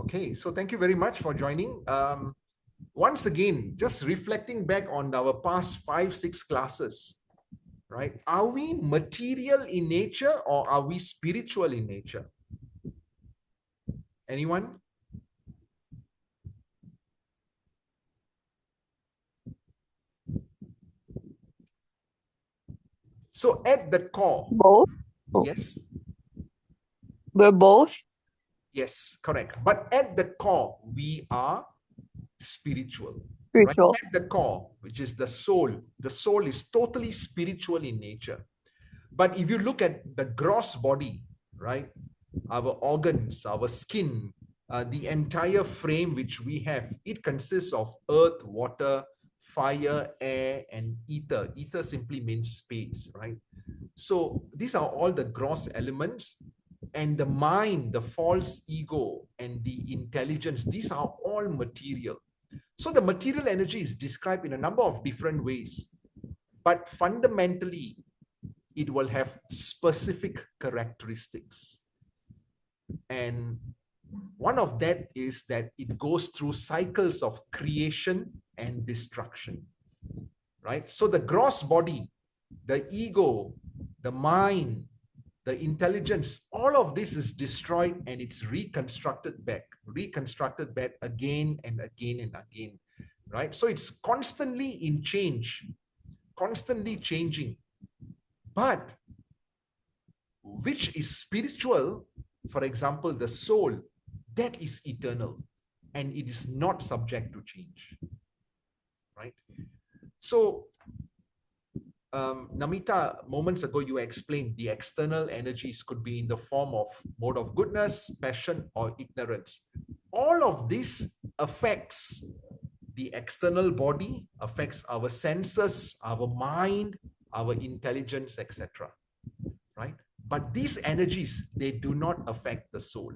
Okay, so thank you very much for joining. Once again, just reflecting back on our past 5-6 classes, right? Are we material in nature or are we spiritual in nature? Anyone? So at the core, Both? yes, We're both? yes, correct. But at the core, we are spiritual, right? Spiritual. At the core, which is the soul is totally spiritual in nature. But if you look at the gross body, right, our organs, our skin, the entire frame which we have, it consists of earth, water, fire, air, and ether. Ether simply means space, right? So these are all the gross elements. And the mind, the false ego, and the intelligence, these are all material. So the material energy is described in a number of different ways. But fundamentally, it will have specific characteristics. And one of that is that it goes through cycles of creation and destruction, right? So the gross body, the ego, the mind, the intelligence, all of this is destroyed and it's reconstructed back again and again and again, right? So it's constantly in change, constantly changing. But which is spiritual, for example, the soul, that is eternal and it is not subject to change, right? So, Namita, moments ago, you explained the external energies could be in the form of mode of goodness, passion, or ignorance. All of this affects the external body, affects our senses, our mind, our intelligence, etc. Right? But these energies, they do not affect the soul.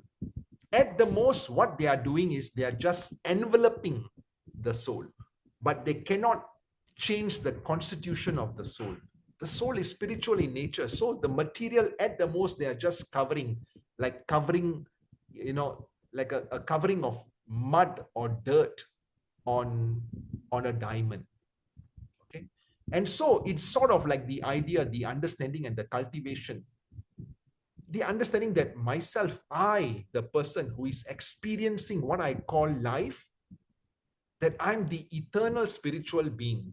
At the most, what they are doing is they are just enveloping the soul, but they cannot change the constitution of the soul. The soul is spiritual in nature. So the material, at the most, they are just covering, like covering, like a covering of mud or dirt on a diamond. Okay. And so it's sort of like the idea, the understanding, and the cultivation. The understanding that myself, I, the person who is experiencing what I call life, that I'm the eternal spiritual being.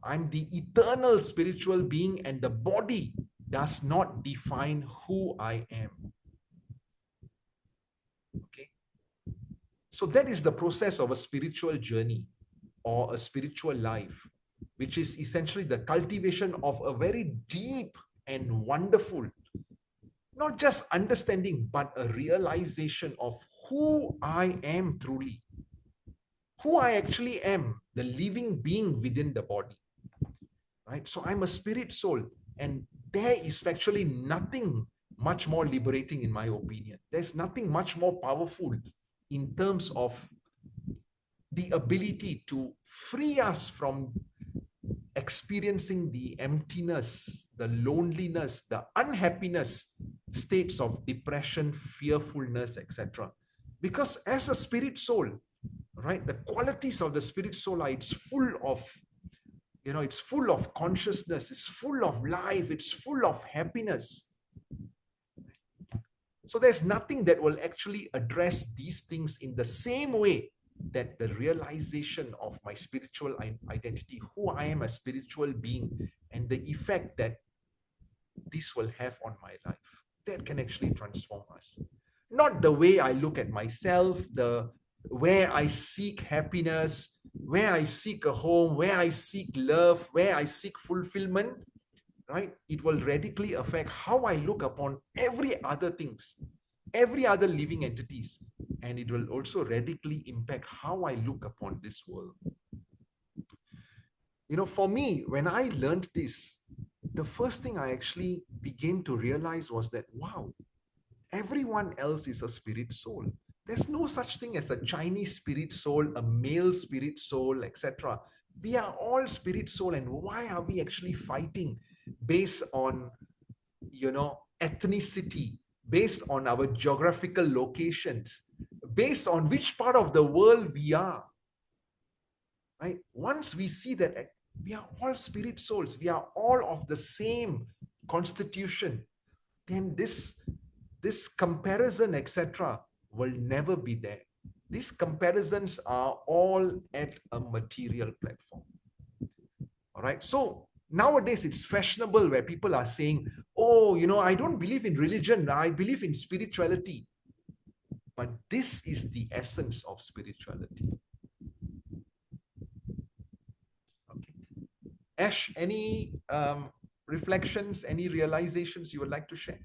I'm the eternal spiritual being, and the body does not define who I am. Okay. So that is the process of a spiritual journey or a spiritual life, which is essentially the cultivation of a very deep and wonderful, not just understanding, but a realization of who I am truly, who I actually am, the living being within the body, right? So I'm a spirit soul, and there is actually nothing much more liberating, in my opinion. There's nothing much more powerful in terms of the ability to free us from experiencing the emptiness, the loneliness, the unhappiness, states of depression, fearfulness, etc. Because as a spirit soul, right, the qualities of the spirit soul are, it's full of, it's full of consciousness, it's full of life, it's full of happiness. So there's nothing that will actually address these things in the same way that the realization of my spiritual identity, who I am, a spiritual being, and the effect that this will have on my life, that can actually transform us. Not the way I look at myself, where I seek happiness, where I seek a home, where I seek love, where I seek fulfillment, right? It will radically affect how I look upon every other things, every other living entities, and it will also radically impact how I look upon this world. For me, when I learned this, the first thing I actually began to realize was that, wow, everyone else is a spirit soul. There's no such thing as a Chinese spirit soul, a male spirit soul, etc. We are all spirit soul, and why are we actually fighting based on, ethnicity, based on our geographical locations, based on which part of the world we are. Right? Once we see that we are all spirit souls, we are all of the same constitution, then this comparison, etc., will never be there. These comparisons are all at a material platform. All right. So nowadays it's fashionable where people are saying, oh, I don't believe in religion, I believe in spirituality. But this is the essence of spirituality. Okay. Ash, any reflections, any realizations you would like to share?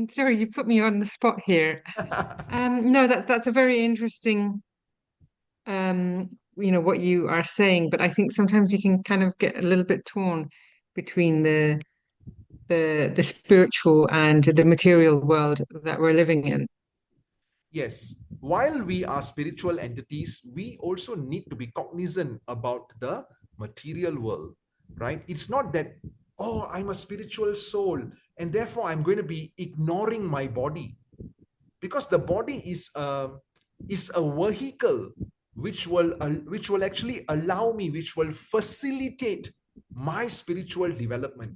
Sorry, you put me on the spot here. No, that's a very interesting, what you are saying, but I think sometimes you can kind of get a little bit torn between the spiritual and the material world that we're living in. Yes, while we are spiritual entities, we also need to be cognizant about the material world, right? It's not that, oh, I'm a spiritual soul and therefore I'm going to be ignoring my body, because the body is a vehicle which will actually allow me, which will facilitate my spiritual development,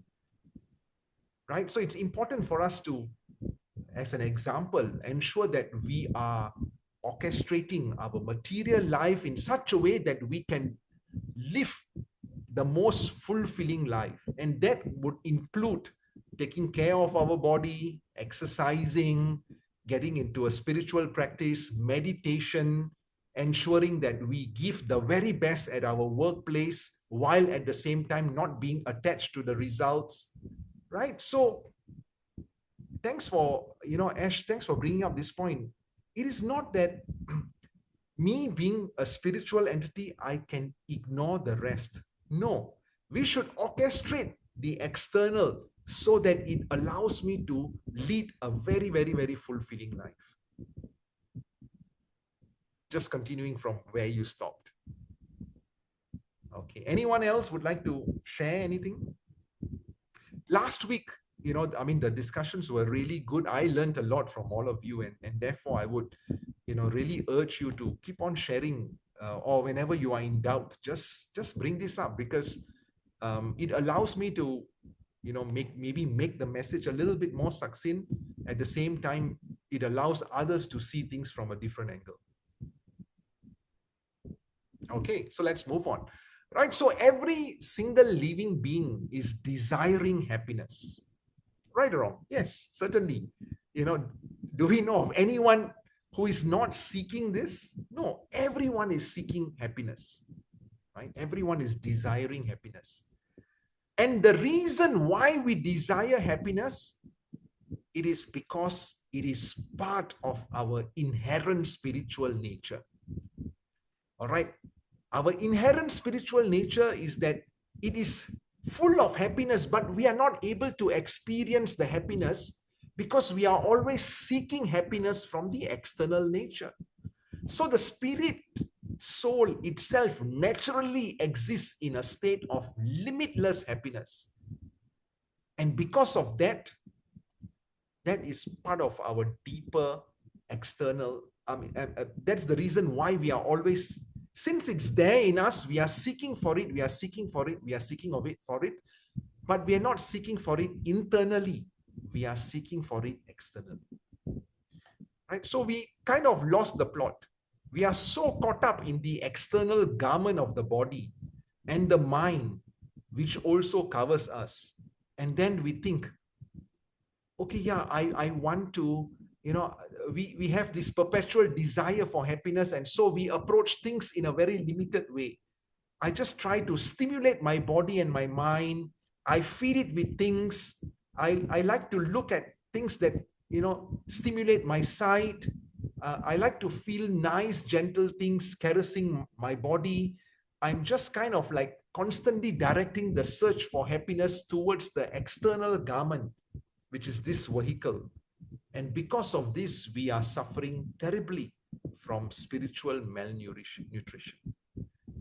right? So it's important for us to, as an example, ensure that we are orchestrating our material life in such a way that we can live the most fulfilling life. And that would include taking care of our body, exercising, getting into a spiritual practice, meditation, ensuring that we give the very best at our workplace while at the same time not being attached to the results, right? So thanks for, Ash, thanks for bringing up this point. It is not that me being a spiritual entity, I can ignore the rest. No, we should orchestrate the external so that it allows me to lead a very, very, very fulfilling life. Just continuing from where you stopped. Okay, anyone else would like to share anything? Last week, the discussions were really good. I learned a lot from all of you, and therefore I would, really urge you to keep on sharing, or whenever you are in doubt, just bring this up, because it allows me to, make the message a little bit more succinct. At the same time, it allows others to see things from a different angle. Okay, so let's move on. Right, so every single living being is desiring happiness. Right or wrong? Yes, certainly. Do we know of anyone who is not seeking this? No, everyone is seeking happiness, right? Everyone is desiring happiness. And the reason why we desire happiness, it is because it is part of our inherent spiritual nature. All right. Our inherent spiritual nature is that it is full of happiness, but we are not able to experience the happiness because we are always seeking happiness from the external nature. So the spirit soul itself naturally exists in a state of limitless happiness. And because of that, that is part of our deeper external, that's the reason why we are always, since it's there in us, we are seeking for it, we are seeking for it, we are seeking for it, but we are not seeking for it internally, we are seeking for it externally. Right? So we kind of lost the plot. We are so caught up in the external garment of the body and the mind, which also covers us. And then we think, okay, yeah, I want to, we have this perpetual desire for happiness. And so we approach things in a very limited way. I just try to stimulate my body and my mind. I feed it with things. I like to look at things that, stimulate my sight. I like to feel nice, gentle things caressing my body. I'm just kind of like constantly directing the search for happiness towards the external garment, which is this vehicle. And because of this, we are suffering terribly from spiritual malnutrition.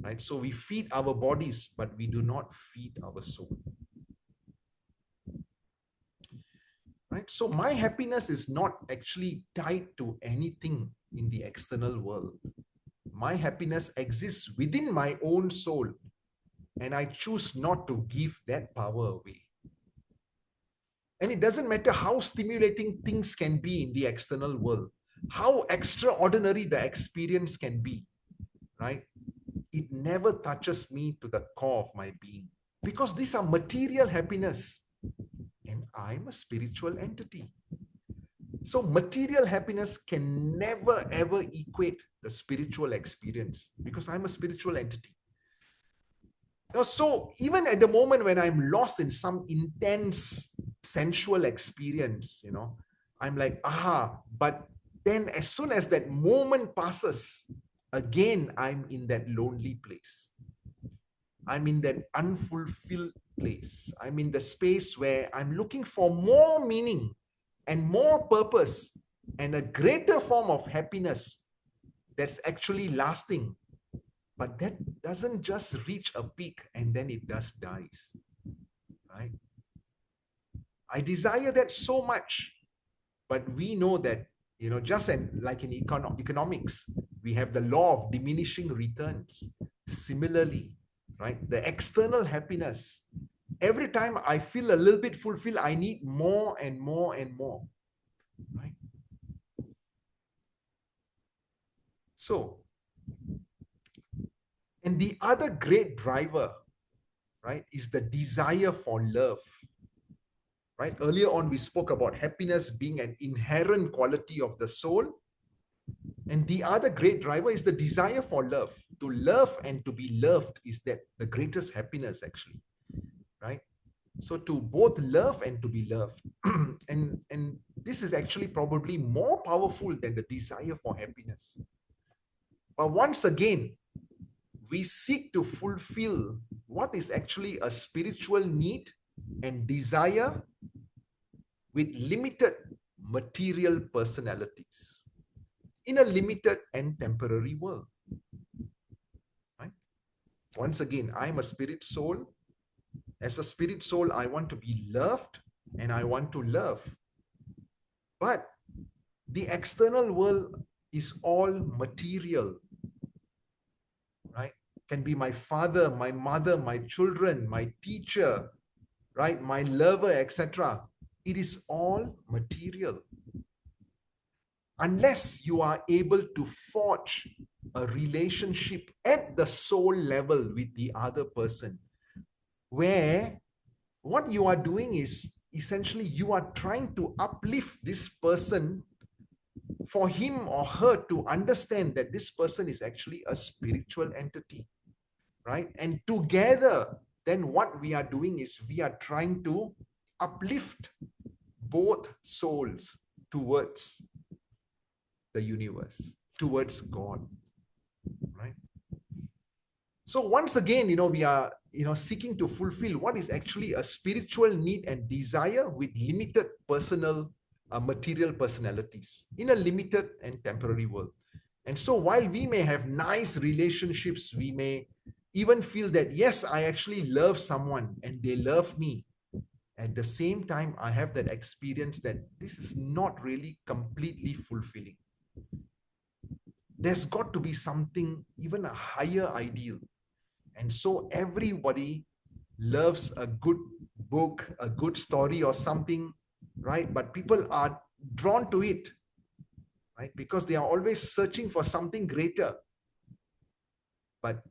Right? So we feed our bodies, but we do not feed our soul. right? So my happiness is not actually tied to anything in the external world. My happiness exists within my own soul, and I choose not to give that power away. And it doesn't matter how stimulating things can be in the external world, how extraordinary the experience can be, right? It never touches me to the core of my being, because these are material happiness and I'm a spiritual entity. So material happiness can never ever equate the spiritual experience, because I'm a spiritual entity. Now, so even at the moment when I'm lost in some intense sensual experience, I'm like, aha, but then as soon as that moment passes, again, I'm in that lonely place. I'm in that unfulfilled place. I'm in the space where I'm looking for more meaning and more purpose and a greater form of happiness that's actually lasting. But that doesn't just reach a peak and then it just dies, right? I desire that so much, but we know that, just like in economics, we have the law of diminishing returns. Similarly, right? The external happiness, every time I feel a little bit fulfilled, I need more and more and more, right? So, and the other great driver, right, is the desire for love, right? Earlier on, we spoke about happiness being an inherent quality of the soul. And the other great driver is the desire for love. To love and to be loved is that the greatest happiness, actually, right? So to both love and to be loved. and this is actually probably more powerful than the desire for happiness. But once again, we seek to fulfill what is actually a spiritual need and desire with limited material personalities in a limited and temporary world. Right? Once again, I'm a spirit soul. As a spirit soul, I want to be loved and I want to love. But the external world is all material, right? Can be my father, my mother, my children, my teacher, right? My lover, etc. It is all material. Unless you are able to forge a relationship at the soul level with the other person, where what you are doing is essentially you are trying to uplift this person for him or her to understand that this person is actually a spiritual entity, right? And together, then what we are doing is we are trying to uplift both souls towards the universe, towards God, right? So once again, we are, seeking to fulfill what is actually a spiritual need and desire with limited personal, material personalities in a limited and temporary world. And so while we may have nice relationships, we may even feel that, yes, I actually love someone and they love me. At the same time, I have that experience that this is not really completely fulfilling. There's got to be something, even a higher ideal. And so everybody loves a good book, a good story or something, right? But people are drawn to it, right? Because they are always searching for something greater. But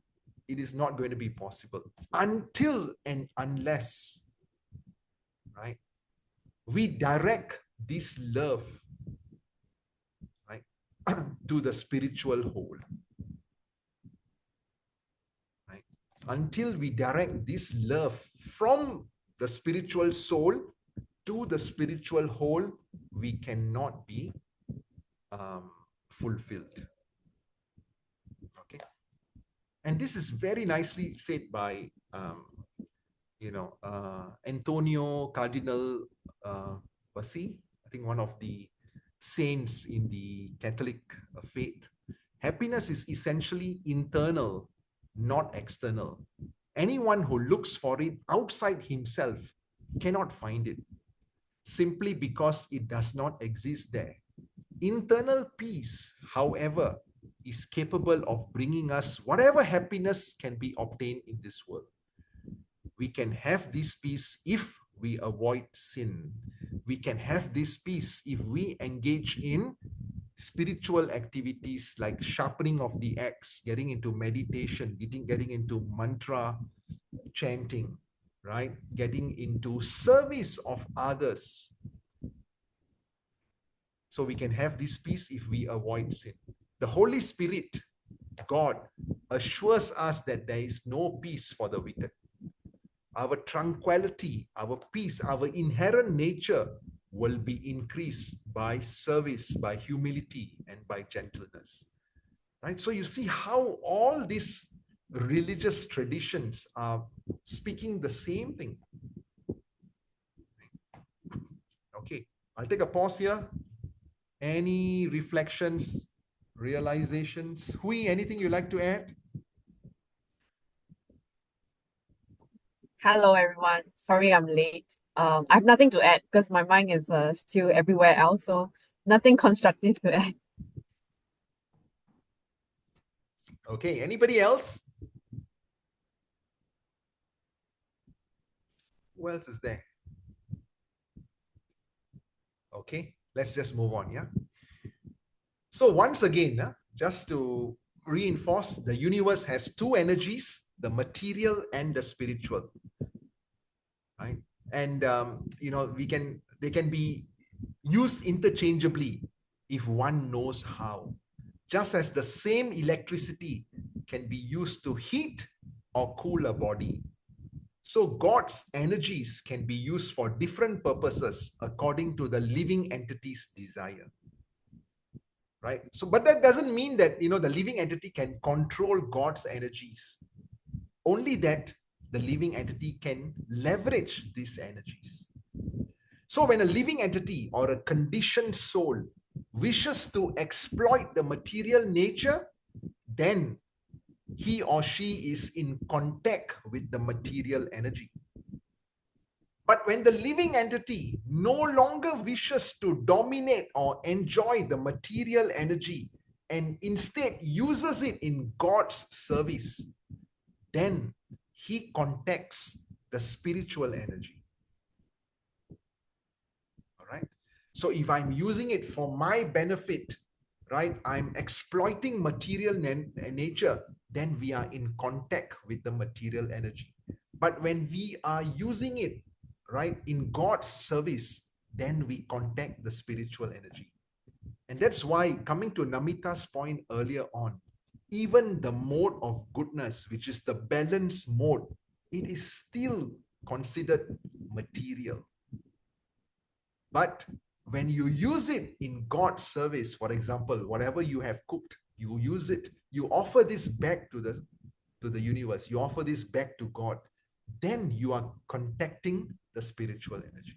it is not going to be possible until and unless, right, we direct this love, right, to the spiritual whole. Right? Until we direct this love from the spiritual soul to the spiritual whole, we cannot be fulfilled. Okay, and this is very nicely said by Antonio Cardinal Bassi, I think one of the saints in the Catholic faith. Happiness is essentially internal, not external. Anyone who looks for it outside himself cannot find it. simply because it does not exist there. Internal peace, however, is capable of bringing us whatever happiness can be obtained in this world. We can have this peace if we avoid sin. We can have this peace if we engage in spiritual activities like sharpening of the axe, getting into meditation, getting into mantra chanting, right? Getting into service of others. So we can have this peace if we avoid sin. The Holy Spirit, God, assures us that there is no peace for the wicked. Our tranquility, our peace, our inherent nature will be increased by service, by humility, and by gentleness. Right? So you see how all these religious traditions are speaking the same thing. Okay, I'll take a pause here. Any reflections, realizations? Hui, anything you'd like to add? Hello, everyone. Sorry I'm late. I have nothing to add because my mind is still everywhere else, so nothing constructive to add. Okay, anybody else? Who else is there? Okay, let's just move on, yeah? So once again, just to reinforce, the universe has two energies, the material and the spiritual, right? And they can be used interchangeably if one knows how. Just as the same electricity can be used to heat or cool a body, so God's energies can be used for different purposes according to the living entity's desire. Right? So, but that doesn't mean that, the living entity can control God's energies. Only that the living entity can leverage these energies. So when a living entity or a conditioned soul wishes to exploit the material nature, then he or she is in contact with the material energy. But when the living entity no longer wishes to dominate or enjoy the material energy and instead uses it in God's service, then he contacts the spiritual energy. All right. So if I'm using it for my benefit, right, I'm exploiting material nature, then we are in contact with the material energy. But when we are using it, right, in God's service, then we contact the spiritual energy. And that's why, coming to Namita's point earlier on, even the mode of goodness, which is the balance mode, it is still considered material. But when you use it in God's service, for example, whatever you have cooked, you use it, you offer this back to the universe, you offer this back to God, then you are contacting the spiritual energy.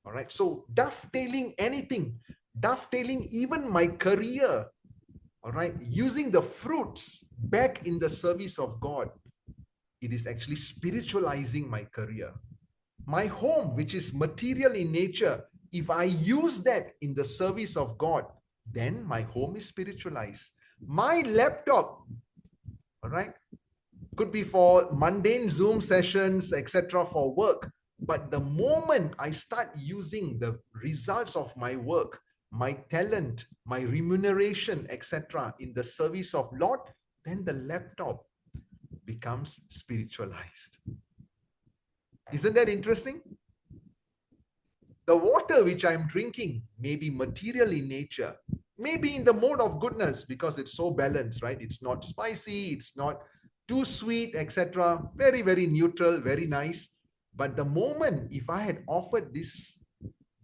All right. So dovetailing anything, dovetailing even my career, all right, using the fruits back in the service of God, it is actually spiritualizing my career. My home, which is material in nature, if I use that in the service of God, then my home is spiritualized. My laptop, all right, could be for mundane Zoom sessions, etc., for work. But the moment I start using the results of my work, my talent, my remuneration, etc., in the service of Lord, then the laptop becomes spiritualized. Isn't that interesting? The water which I'm drinking may be material in nature, maybe in the mode of goodness because it's so balanced, right? It's not spicy, it's not too sweet, etc. Very, very neutral, very nice. But the moment, if I had offered this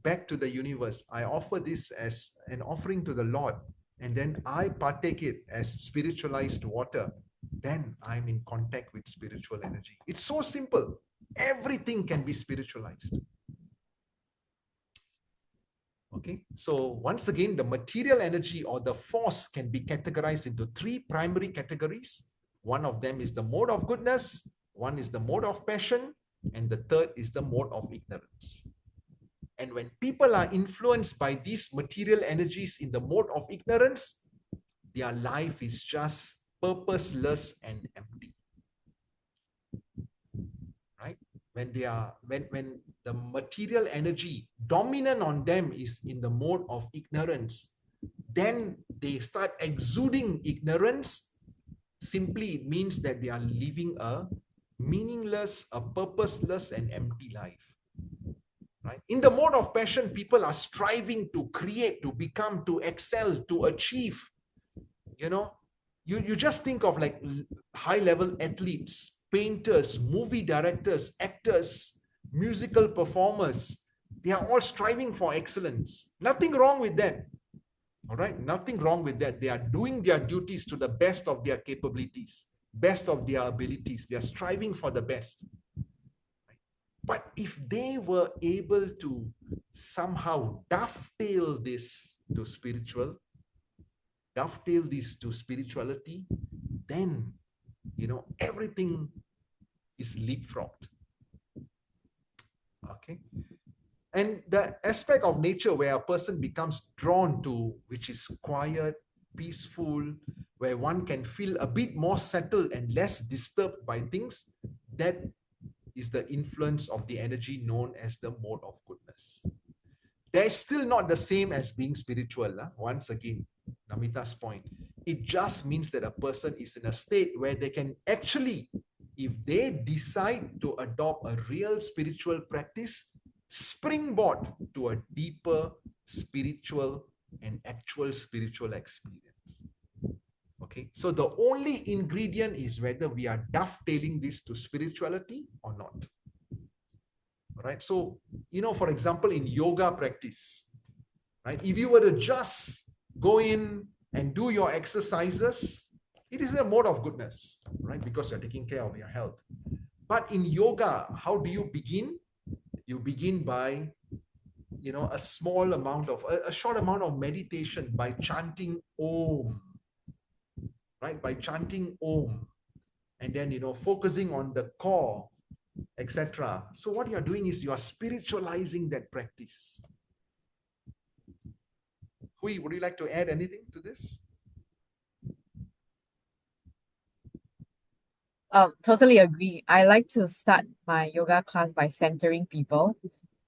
back to the universe, I offer this as an offering to the Lord, and then I partake it as spiritualized water, then I'm in contact with spiritual energy. It's so simple. Everything can be spiritualized. Okay, so once again, the material energy or the force can be categorized into three primary categories. One of them is the mode of goodness, one is the mode of passion, and the third is the mode of ignorance. And when people are influenced by these material energies in the mode of ignorance, their life is just purposeless and empty. Right? When the material energy dominant on them is in the mode of ignorance, then they start exuding ignorance. Simply it means that they are living a meaningless, a purposeless and empty life. Right? In the mode of passion, people are striving to create, to become, to excel, to achieve. You know, you just think of like high-level athletes, painters, movie directors, actors, musical performers. They are all striving for excellence. Nothing wrong with that. All right, nothing wrong with that. They are doing their duties to the best of their capabilities, best of their abilities. They are striving for the best. But if they were able to somehow dovetail this to spirituality, then, everything is leapfrogged. Okay. And the aspect of nature where a person becomes drawn to, which is quiet, peaceful, where one can feel a bit more settled and less disturbed by things, that is the influence of the energy known as the mode of goodness. They're still not the same as being spiritual. Once again, Namita's point. It just means that a person is in a state where they can actually, if they decide to adopt a real spiritual practice, springboard to a deeper spiritual and actual spiritual experience. Okay, so the only ingredient is whether we are dovetailing this to spirituality or not. All right, so, for example, in yoga practice, right, if you were to just go in and do your exercises, it is a mode of goodness, right, because you're taking care of your health. But in yoga, how do you begin? You begin by, a short amount of meditation by chanting Om. Right, by chanting Om, and then focusing on the core, etc. So what you are doing is you are spiritualizing that practice. Hui, would you like to add anything to this? Totally agree. I like to start my yoga class by centering people.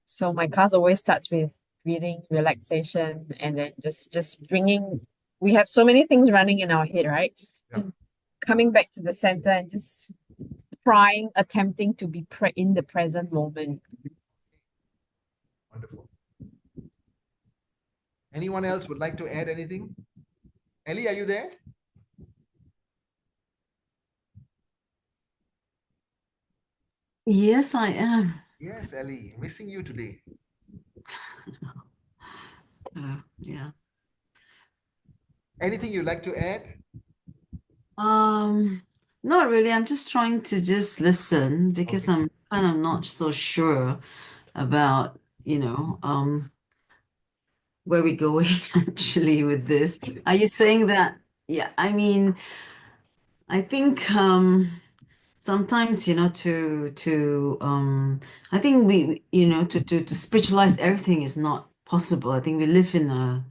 So my class always starts with breathing, relaxation, and then just bringing. We have so many things running in our head, right? Yeah. Just coming back to the center and just attempting to be in the present moment. Wonderful. Anyone else would like to add anything? Ellie, are you there? Yes, I am. Yes, Ellie, missing you today. Yeah. Anything you'd like to add? Not really. I'm just trying to just listen because Okay. I'm kind of not so sure about, where we're going actually with this. Are you saying that? Yeah, I mean, I think sometimes, I think to spiritualize everything is not possible. I think we live in a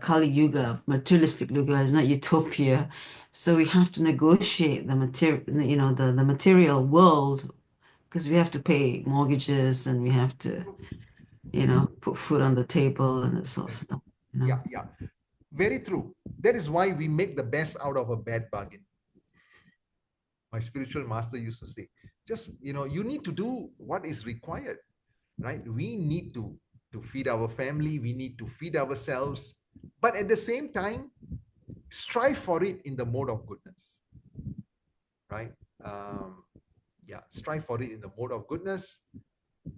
Kali Yuga, materialistic Yuga, is not utopia. So we have to negotiate the material, the material world, because we have to pay mortgages and we have to, put food on the table and that sort of stuff. Yeah. Very true. That is why we make the best out of a bad bargain. My spiritual master used to say, just, you need to do what is required, right? We need to feed our family. We need to feed ourselves. But at the same time, strive for it in the mode of goodness, right? Strive for it in the mode of goodness.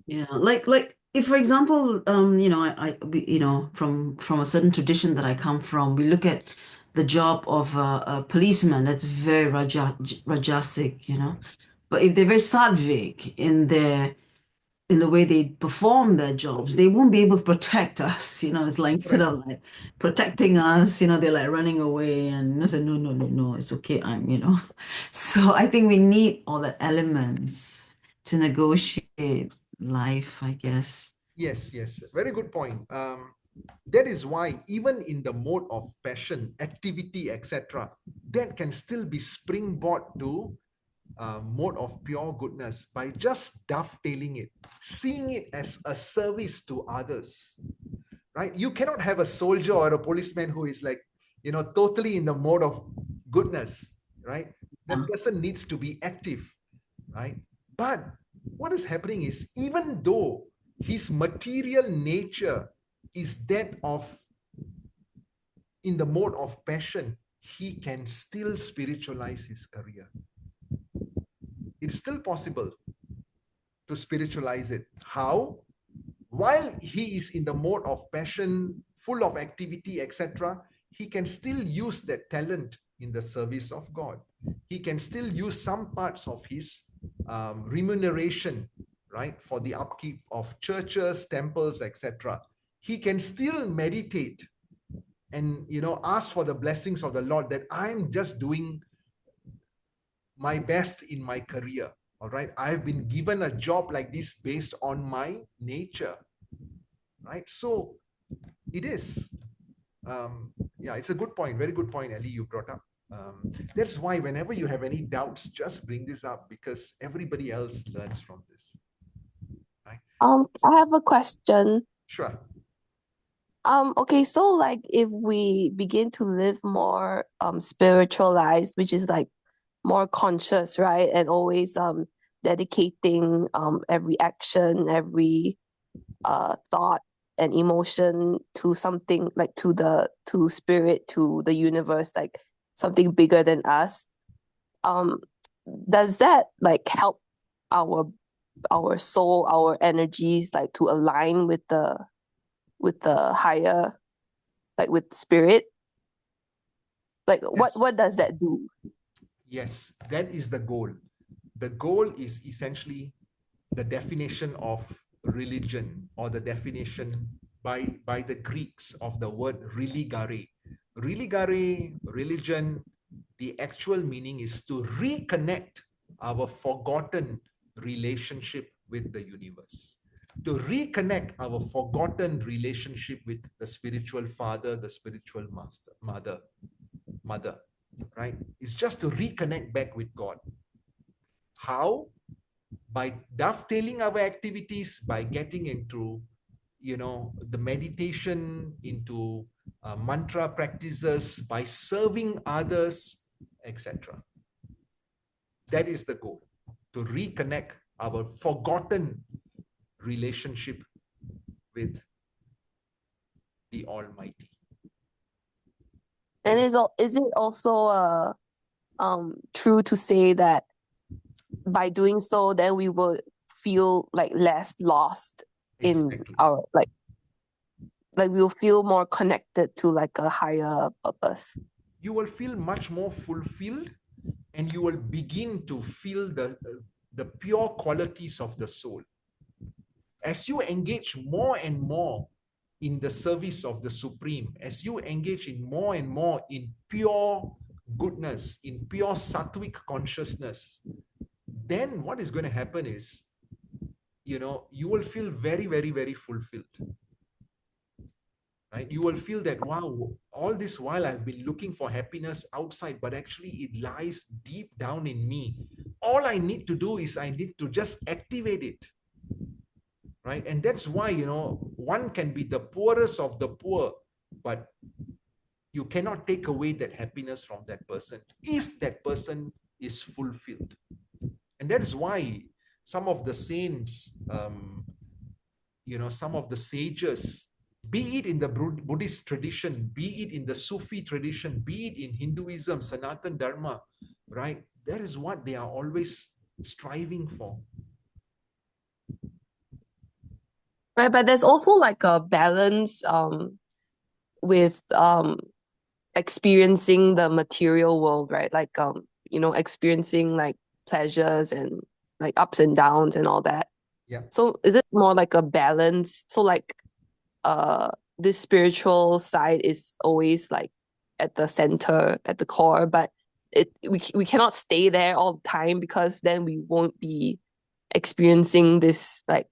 Yeah, like if, for example, from a certain tradition that I come from, we look at the job of a policeman. That's very rajasic. But if they're very sattvic in the way they perform their jobs, they won't be able to protect us. It's like instead of like protecting us, they're like running away and say, no, no, no, no, it's okay. So I think we need all the elements to negotiate life, I guess. Yes, yes, very good point. That is why even in the mode of passion, activity, etc., that can still be springboard to mode of pure goodness by just dovetailing it, seeing it as a service to others, right? You cannot have a soldier or a policeman who is like, totally in the mode of goodness, right? That person needs to be active, right? But what is happening is, even though his material nature is that of in the mode of passion, he can still spiritualize his career. It's still possible to spiritualize it. How? While he is in the mode of passion, full of activity, etc., he can still use that talent in the service of God. He can still use some parts of his remuneration, right, for the upkeep of churches, temples, etc. He can still meditate and ask for the blessings of the Lord, that I'm just doing my best in my career. All right, I've been given a job like this based on my nature, right? So it is. Yeah, it's a good point. Very good point, Ellie, you brought up. That's why whenever you have any doubts, just bring this up, because everybody else learns from this, right? I have a question. Sure. Okay, so like if we begin to live more spiritualized, which is like more conscious, right? And always dedicating every action, every thought and emotion to something like to spirit, to the universe, like something bigger than us. Does that like help our soul, our energies, like to align with the higher, like with spirit? Like Yes. what does that do? Yes, that is the goal. The goal is essentially the definition of religion, or the definition by the Greeks of the word religare. Religare, religion, the actual meaning is to reconnect our forgotten relationship with the universe, to reconnect our forgotten relationship with the spiritual father, the spiritual master, mother, right? It's just to reconnect back with God. How? By dovetailing our activities, by getting into the meditation, into mantra practices, by serving others, etc. That is the goal, to reconnect our forgotten relationship with the Almighty. And is it also true to say that by doing so, then we will feel like less lost in Exactly. our like we'll feel more connected to like a higher purpose? You will feel much more fulfilled, and you will begin to feel the pure qualities of the soul. As you engage more and more in the service of the Supreme, as you engage in more and more in pure goodness, in pure sattvic consciousness, then what is going to happen is, you will feel very, very, very fulfilled. Right? You will feel that, wow, all this while I've been looking for happiness outside, but actually it lies deep down in me. All I need to do is I need to just activate it. Right? And that's why, one can be the poorest of the poor, but you cannot take away that happiness from that person if that person is fulfilled. And that is why some of the saints, some of the sages, be it in the Buddhist tradition, be it in the Sufi tradition, be it in Hinduism, Sanatan Dharma, right? That is what they are always striving for. Right, but there's also like a balance with experiencing the material world, right? Like experiencing like pleasures and like ups and downs and all that. Yeah. So is it more like a balance? So like this spiritual side is always like at the center, at the core, but we cannot stay there all the time, because then we won't be experiencing this like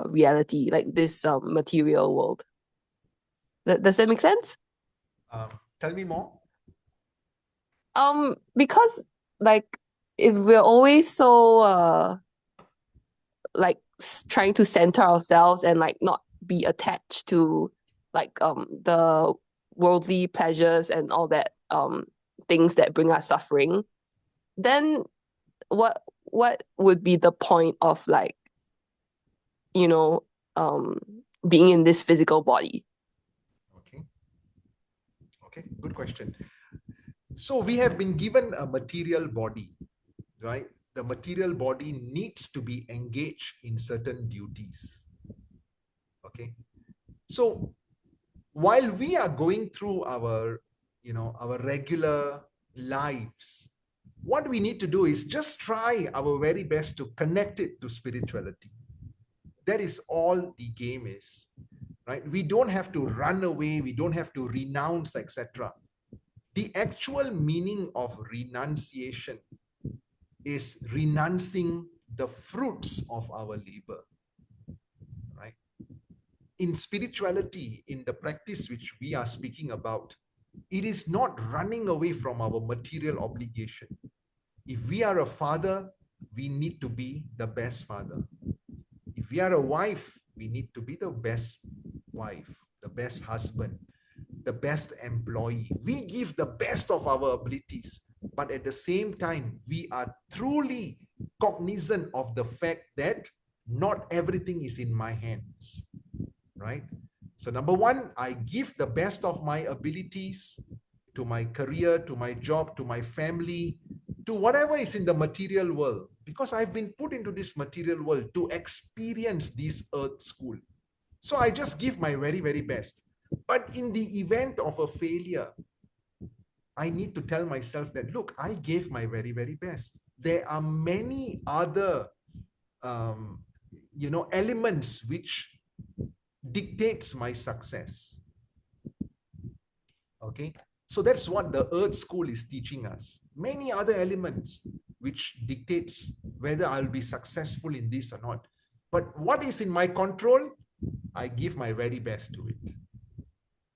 reality, like this material world. Does that make sense? Tell me more. Because like if we're always so like trying to center ourselves and like not be attached to like the worldly pleasures and all that things that bring us suffering, then what would be the point of like, you know, being in this physical body? Okay, good question. So we have been given a material body, right? The material body needs to be engaged in certain duties. Okay. So while we are going through our, our regular lives, what we need to do is just try our very best to connect it to spirituality. That is all the game is, right? We don't have to run away. We don't have to renounce, etc. The actual meaning of renunciation is renouncing the fruits of our labor, right? In spirituality, in the practice which we are speaking about, it is not running away from our material obligation. If we are a father, we need to be the best father. If we are a wife, we need to be the best wife, the best husband, the best employee. We give the best of our abilities, but at the same time, we are truly cognizant of the fact that not everything is in my hands, right? So number one, I give the best of my abilities to my career, to my job, to my family, to whatever is in the material world, because I've been put into this material world to experience this earth school. So I just give my very, very best. But in the event of a failure, I need to tell myself that, look, I gave my very, very best. There are many other, elements which dictates my success. Okay. So that's what the earth school is teaching us. Many other elements which dictates whether I'll be successful in this or not. But what is in my control, I give my very best to it.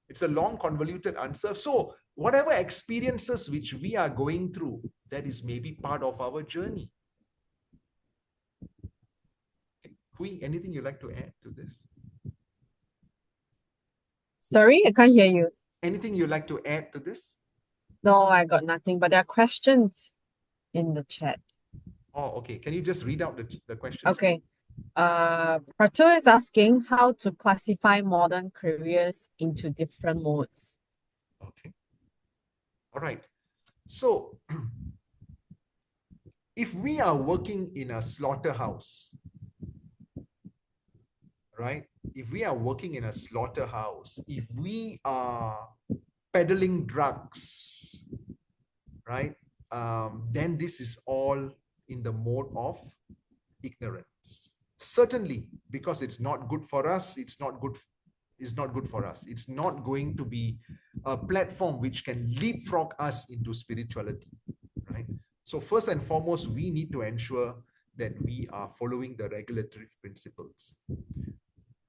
It's a long, convoluted answer. So whatever experiences which we are going through, that is maybe part of our journey. Hui, anything you'd like to add to this? Sorry, I can't hear you. Anything you'd like to add to this? No, I got nothing, but there are questions in the chat. Oh, okay. Can you just read out the questions? Okay. Prato is asking how to classify modern careers into different modes. Okay. All right. So if we are working in a slaughterhouse, right? If we are working in a slaughterhouse, if we are peddling drugs, right? Then this is all in the mode of ignorance. Certainly, because it's not good for us, it's not good for us. It's not going to be a platform which can leapfrog us into spirituality, right? So first and foremost, we need to ensure that we are following the regulatory principles,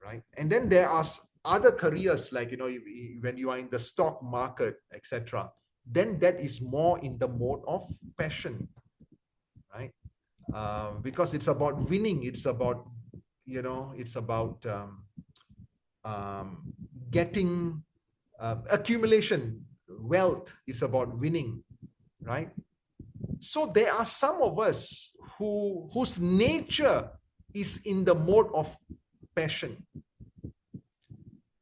right? And then there are other careers like, when you are in the stock market, etc., then that is more in the mode of passion, right? Because it's about winning. It's about, getting accumulation, wealth. It's about winning, right? So there are some of us whose nature is in the mode of passion,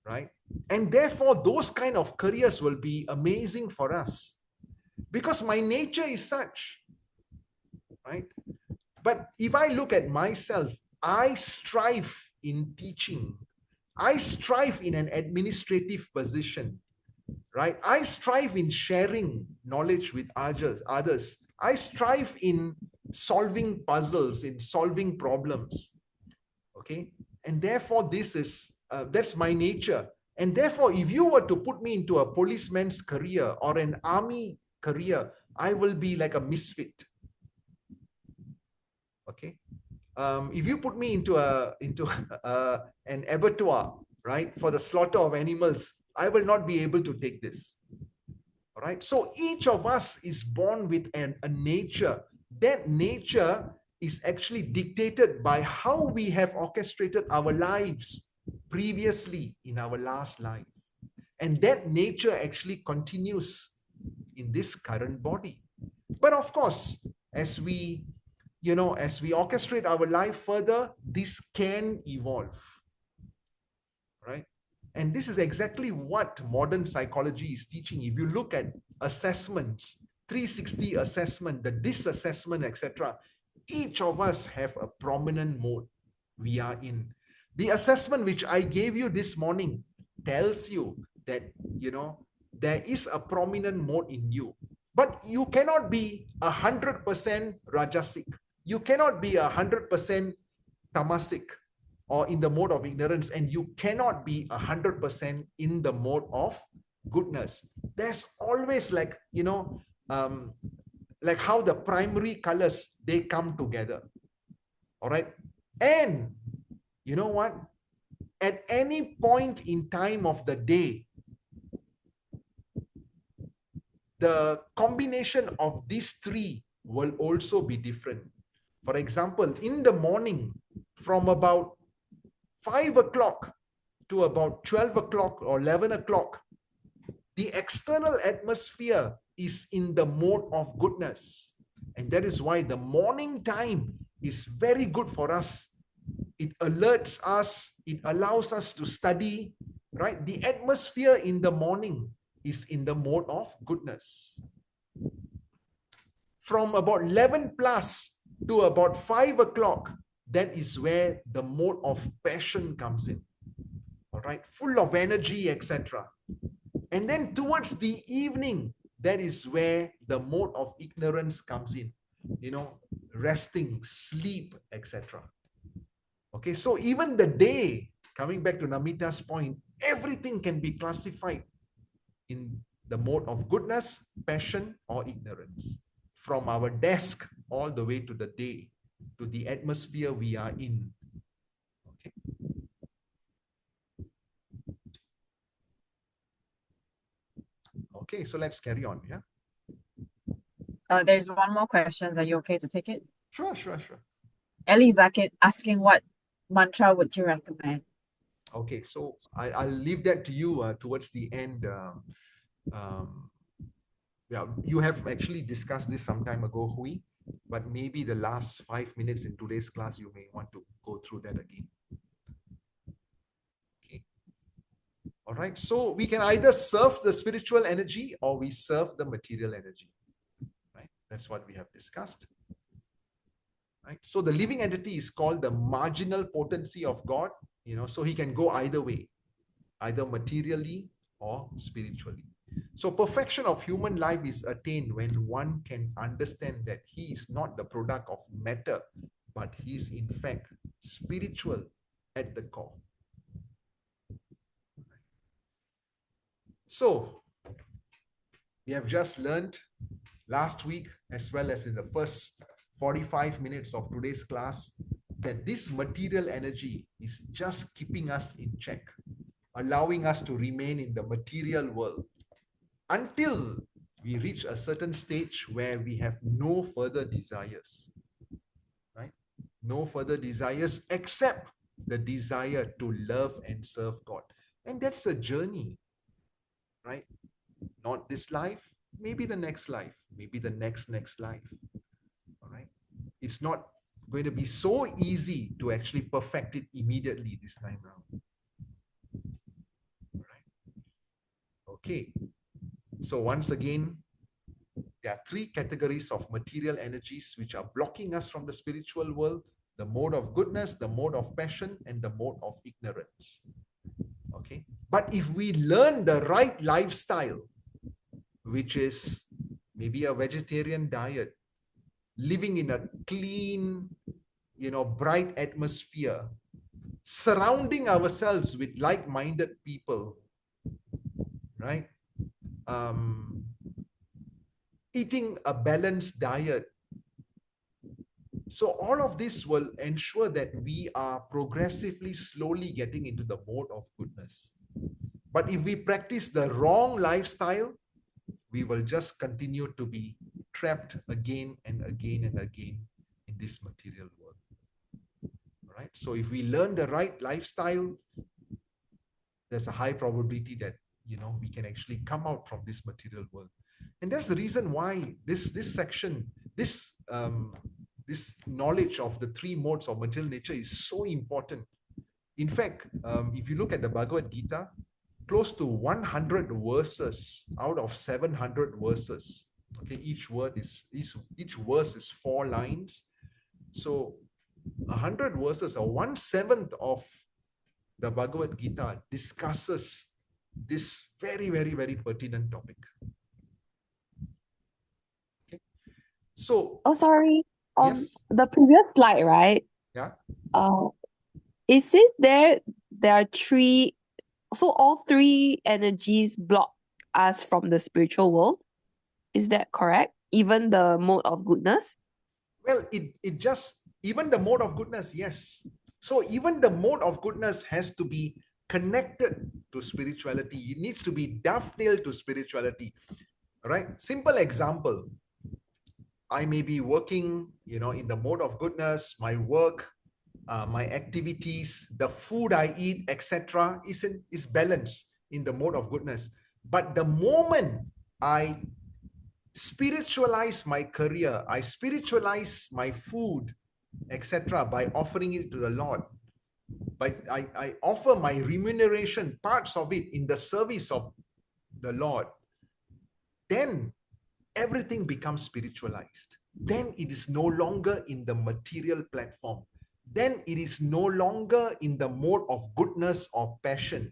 right? And therefore, those kind of careers will be amazing for us because my nature is such, right? But if I look at myself, I strive in teaching. I strive in an administrative position, right? I strive in sharing knowledge with others. I strive in solving puzzles, in solving problems, okay? And therefore, this is, that's my nature. And therefore, if you were to put me into a policeman's career or an army career, I will be like a misfit, okay? if you put me into an abattoir, right, for the slaughter of animals, I will not be able to take this. All right. So each of us is born with a nature. That nature is actually dictated by how we have orchestrated our lives previously in our last life. And that nature actually continues in this current body. But of course, as we orchestrate our life further, this can evolve, right? And this is exactly what modern psychology is teaching. If you look at assessments, 360 assessment, the DISC assessment, etc., each of us have a prominent mode we are in. The assessment which I gave you this morning tells you that, there is a prominent mode in you. But you cannot be 100% rajasic. You cannot be 100% tamasic, or in the mode of ignorance, and you cannot be 100% in the mode of goodness. There's always like how the primary colors, they come together. All right. And you know what? At any point in time of the day, the combination of these three will also be different. For example, in the morning, from about 5 o'clock to about 12 o'clock or 11 o'clock, the external atmosphere is in the mode of goodness. And that is why the morning time is very good for us. It alerts us, it allows us to study, right? The atmosphere in the morning is in the mode of goodness. From about 11 plus to about 5 o'clock, that is where the mode of passion comes in. All right, full of energy, etc. And then towards the evening, that is where the mode of ignorance comes in, resting, sleep, etc. Okay, so even the day, coming back to Namita's point, everything can be classified in the mode of goodness, passion, or ignorance. From our desk all the way to the day, to the atmosphere we are in. Okay. Okay, so let's carry on. Yeah. There's one more question. Are you okay to take it? Sure. Ellie is asking, what mantra would you recommend? Okay, so I'll leave that to you towards the end. Yeah, you have actually discussed this some time ago, Hui, but maybe the last 5 minutes in today's class, you may want to go through that again. Okay. All right, so we can either serve the spiritual energy or we serve the material energy, right? That's what we have discussed. Right? So the living entity is called the marginal potency of God, so he can go either way, either materially or spiritually. So perfection of human life is attained when one can understand that he is not the product of matter, but he is in fact spiritual at the core. So we have just learned last week, as well as in the first 45 minutes of today's class, that this material energy is just keeping us in check, allowing us to remain in the material world until we reach a certain stage where we have no further desires, right? No further desires except the desire to love and serve God. And that's a journey, right? Not this life, maybe the next life, maybe the next life. All right. It's not going to be so easy to actually perfect it immediately this time around. All right. Okay. So once again, there are three categories of material energies which are blocking us from the spiritual world: the mode of goodness, the mode of passion, and the mode of ignorance. Okay. But if we learn the right lifestyle, which is maybe a vegetarian diet, living in a clean, bright atmosphere, surrounding ourselves with like-minded people, right? Eating a balanced diet, So all of this will ensure that we are progressively, slowly getting into the mode of goodness. But if we practice the wrong lifestyle, we will just continue to be trapped again and again and again in this material world. Right? So if we learn the right lifestyle, there's a high probability that we can actually come out from this material world. And that's the reason why this section, this knowledge of the three modes of material nature is so important. In fact, if you look at the Bhagavad-gita, close to 100 verses out of 700 verses. Okay, each verse is 4 lines. So 100 verses, or 1/7 of the Bhagavad-gita, discusses this very, very, very pertinent topic. Okay. So, Oh, sorry. yes. The previous slide, right? Yeah. It says there are three, so all three energies block us from the spiritual world. Is that correct? Even the mode of goodness? Well, it just, even the mode of goodness, yes. So even the mode of goodness has to be connected to spirituality. It needs to be dovetailed to spirituality. Right? Simple example. I may be working, in the mode of goodness, my work, my activities, the food I eat, etc., is balanced in the mode of goodness. But the moment I spiritualize my career, I spiritualize my food, etc., by offering it to the Lord, but I offer my remuneration, parts of it, in the service of the Lord, then everything becomes spiritualized. Then it is no longer in the material platform. Then it is no longer in the mode of goodness or passion.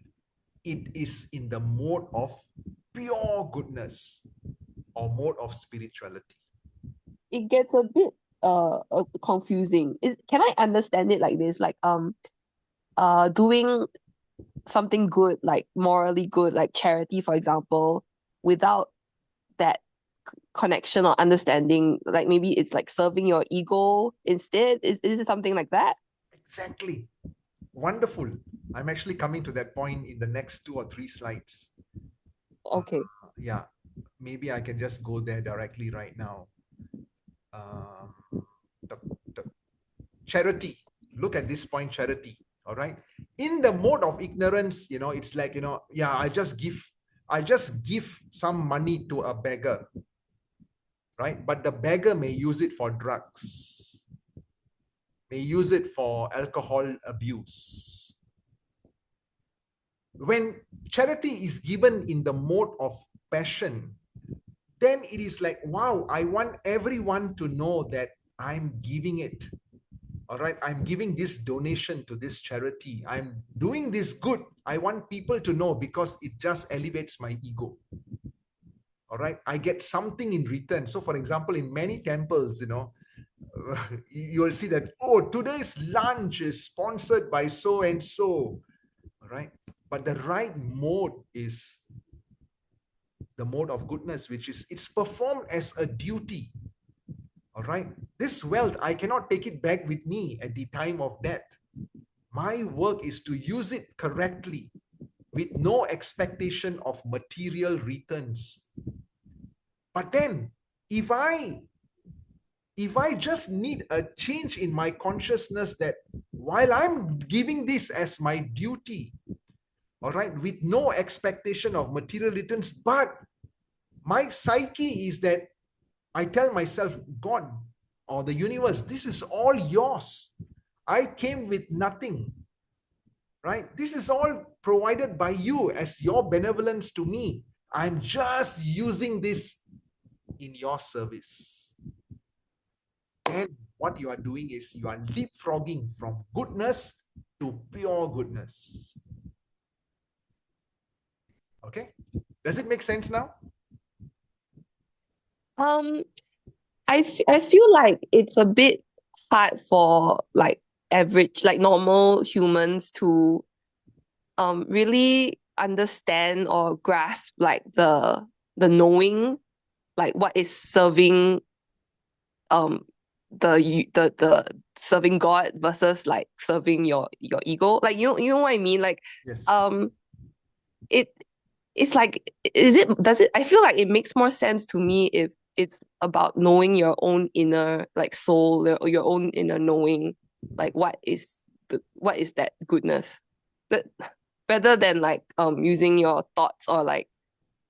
It is in the mode of pure goodness or mode of spirituality. It gets a bit confusing. Can I understand it like this? Like doing something good, like morally good, like charity, for example, without that connection or understanding, like maybe it's like serving your ego instead. Is it something like that? Exactly. Wonderful. I'm actually coming to that point in the next 2 or 3 slides. Okay. Yeah, maybe I can just go there directly right now. The charity. Look at this point, charity. All right. In the mode of ignorance, it's like, yeah, I just give some money to a beggar. Right? But the beggar may use it for drugs, may use it for alcohol abuse. When charity is given in the mode of passion, then it is like, wow, I want everyone to know that I'm giving it. All right, I'm giving this donation to this charity. I'm doing this good. I want people to know because it just elevates my ego. All right, I get something in return. So, for example, in many temples, you'll see that, oh, today's lunch is sponsored by so and so. All right, but the right mode is the mode of goodness, which is it's performed as a duty. All right, this wealth, I cannot take it back with me at the time of death. My work is to use it correctly with no expectation of material returns. But then if I just need a change in my consciousness that while I'm giving this as my duty, all right, with no expectation of material returns, but my psyche is that I tell myself, God or the universe, this is all yours. I came with nothing, right? This is all provided by you as your benevolence to me. I'm just using this in your service. And what you are doing is you are leapfrogging from goodness to pure goodness. Okay? Does it make sense now? I feel like it's a bit hard for like average, like normal humans to really understand or grasp like the knowing, like what is serving the serving God versus like serving your ego. Like you know what I mean? Like Yes. It's like, does it, I feel like it makes more sense to me if it's about knowing your own inner like soul, or your own inner knowing, like what is that goodness, that rather than like using your thoughts, or like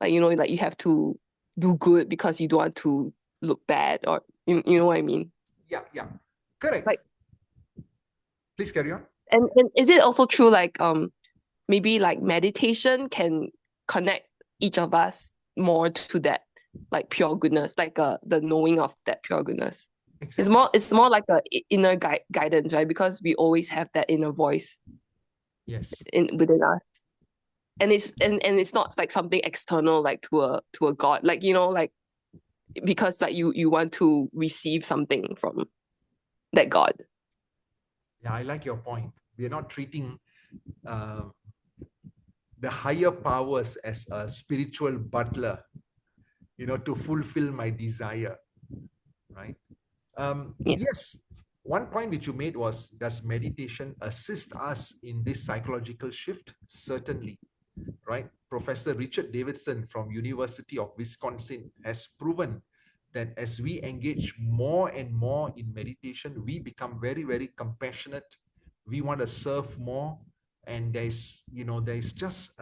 you know, like you have to do good because you don't want to look bad, or you know what I mean? Yeah, correct. Like, please carry on. And is it also true, like maybe like meditation can connect each of us more to that like pure goodness, like the knowing of that pure goodness? Exactly. It's more like a inner guidance, right? Because we always have that inner voice Yes. within us, and it's not like something external, like to a God, like, you know, like because like you want to receive something from that God. Yeah, I like your point. We are not treating the higher powers as a spiritual butler, you know, to fulfill my desire, right? Yeah. Yes, one point which you made was, does meditation assist us in this psychological shift? Certainly, right? Professor Richard Davidson from University of Wisconsin has proven that as we engage more and more in meditation, we become very, very compassionate. We want to serve more, and there's just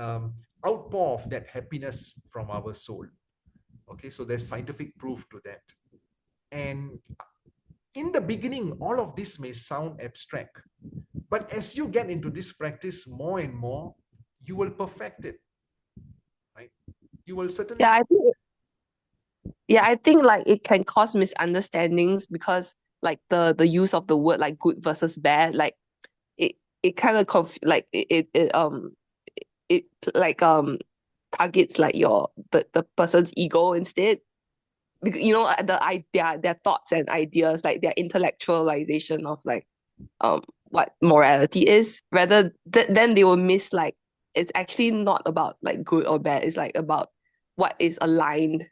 outpour of that happiness from our soul. Okay, so there's scientific proof to that. And in the beginning, all of this may sound abstract, but as you get into this practice more and more, you will perfect it, right? You will certainly. I think like it can cause misunderstandings, because like the use of the word like good versus bad, like it kind of it like targets like the person's ego instead, because you know their thoughts and ideas, like their intellectualization of like what morality is, rather then they will miss like it's actually not about like good or bad. It's like about what is aligned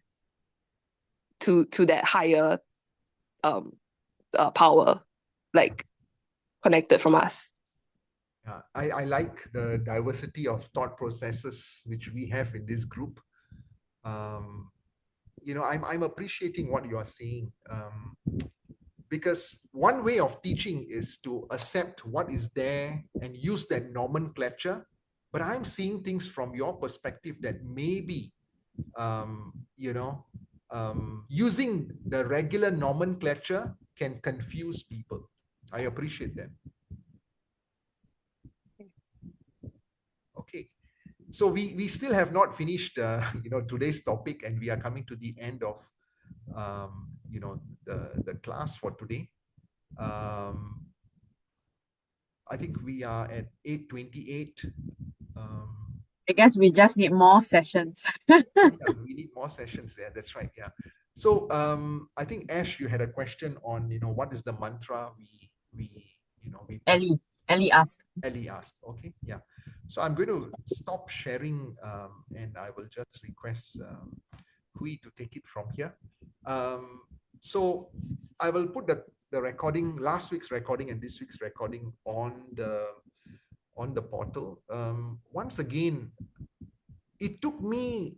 to that higher power, like connected from us. I like the diversity of thought processes which we have in this group. I'm appreciating what you are saying, because one way of teaching is to accept what is there and use that nomenclature. But I'm seeing things from your perspective that maybe, using the regular nomenclature can confuse people. I appreciate that. Okay, so we still have not finished today's topic, and we are coming to the end of the class for today. I think we are at 8:28. I guess we just need more sessions. Yeah, we need more sessions. Yeah, that's right. Yeah. So I think Ash, you had a question on what is the mantra we Ellie asked. Ellie asked. Okay, yeah. So I'm going to stop sharing, and I will just request Hui to take it from here. So I will put the recording, last week's recording and this week's recording, on the portal. Once again, it took me,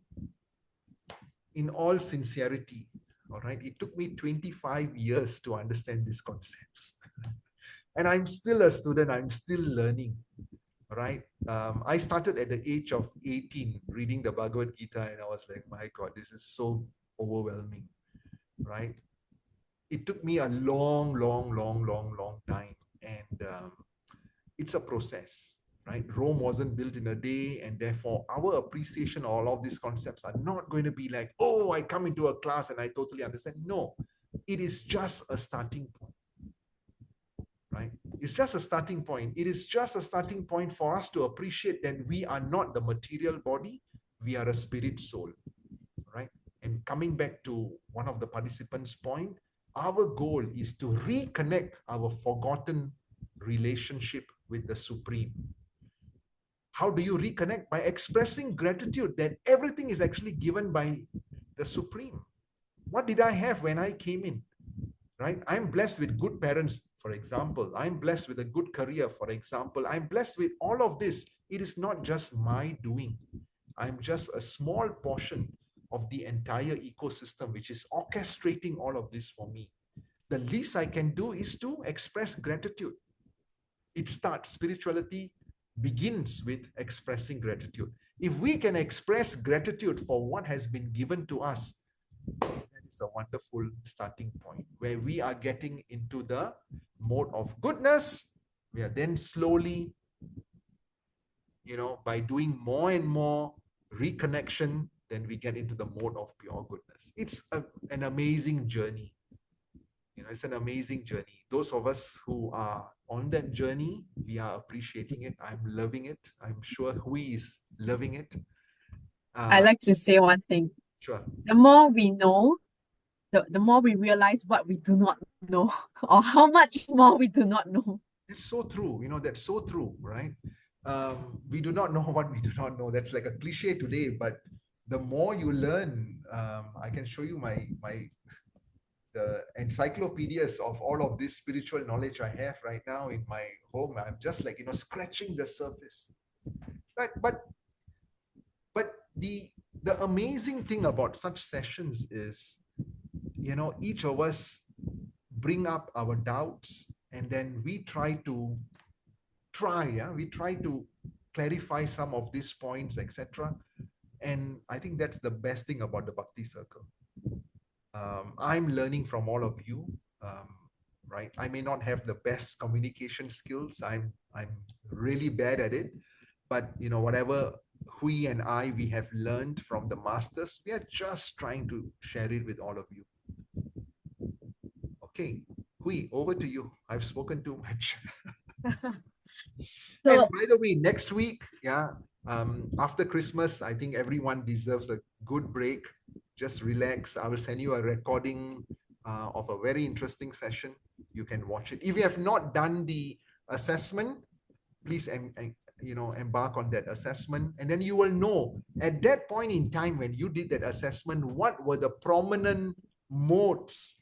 in all sincerity, all right, it took me 25 years to understand these concepts. And I'm still a student, I'm still learning, right? I started at the age of 18 reading the Bhagavad-gita, and I was like, my God, this is so overwhelming, right? It took me a long time, and it's a process, right? Rome wasn't built in a day, and therefore our appreciation of all of these concepts are not going to be like, oh, I come into a class and I totally understand. No, it is just a starting point, right? It's just a starting point. It is just a starting point for us to appreciate that we are not the material body, we are a spirit soul, right? And coming back to one of the participants' point, our goal is to reconnect our forgotten relationship with the Supreme. How do you reconnect? By expressing gratitude that everything is actually given by the Supreme. What did I have when I came in? right? I'm blessed with good parents, for example. I'm blessed with a good career, for example. I'm blessed with all of this. It is not just my doing. I'm just a small portion of the entire ecosystem, which is orchestrating all of this for me. The least I can do is to express gratitude. It starts, spirituality begins with expressing gratitude. If we can express gratitude for what has been given to us, that is a wonderful starting point where we are getting into the mode of goodness. We are then slowly, by doing more and more reconnection, then we get into the mode of pure goodness. It's an amazing journey. It's an amazing journey. Those of us who are on that journey, we are appreciating it. I'm loving it. I'm sure Hui is loving it. I like to say one thing. Sure. The more we know, the more we realize what we do not know, or how much more we do not know. It's so true. That's so true, right? We do not know what we do not know. That's like a cliche today, but the more you learn, I can show you the encyclopedias of all of this spiritual knowledge I have right now in my home. I'm just like, scratching the surface. Right. But the amazing thing about such sessions is, each of us bring up our doubts, and then we try to clarify some of these points, etc. And I think that's the best thing about the Bhakti Circle. I'm learning from all of you, right? I may not have the best communication skills. I'm really bad at it, but whatever Hui and we have learned from the masters, we are just trying to share it with all of you. Okay, Hui, over to you. I've spoken too much. And by the way, next week, after Christmas, I think everyone deserves a good break. Just relax. I will send you a recording of a very interesting session. You can watch it. If you have not done the assessment, please embark on that assessment, and then you will know at that point in time when you did that assessment, what were the prominent modes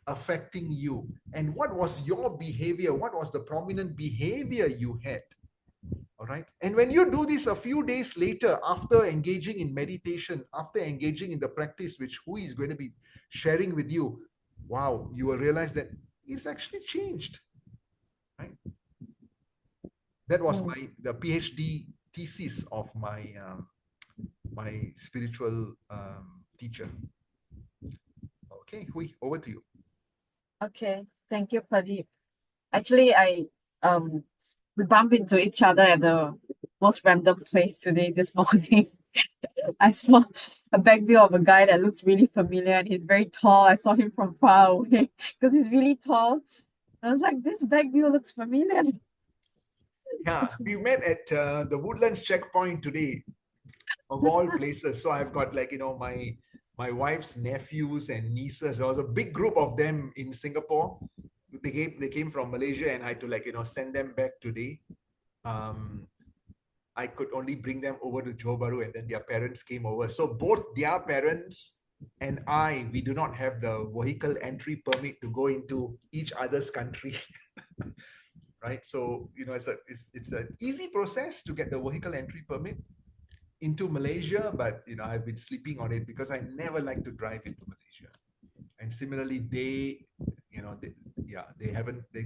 affecting you, and what was your behavior, what was the prominent behavior you had. All right. And when you do this a few days later, after engaging in meditation, after engaging in the practice, which Hui is going to be sharing with you, wow, you will realize that it's actually changed. Right. That was the PhD thesis of my my spiritual teacher. Okay, Hui, over to you. Okay, thank you, Pradeep. Actually, we bumped into each other at the most random place today, this morning. I saw a back view of a guy that looks really familiar, and he's very tall. I saw him from far away because he's really tall. I was like, this back view looks familiar. Yeah, we met at the Woodlands checkpoint today, of all places. So I've got my wife's nephews and nieces. There was a big group of them in Singapore. They came from Malaysia, and I had to send them back today. I could only bring them over to Johor Bahru, and then their parents came over. So both their parents and we do not have the vehicle entry permit to go into each other's country. Right? So, it's an easy process to get the vehicle entry permit into Malaysia, but I've been sleeping on it because I never like to drive into Malaysia. And similarly, they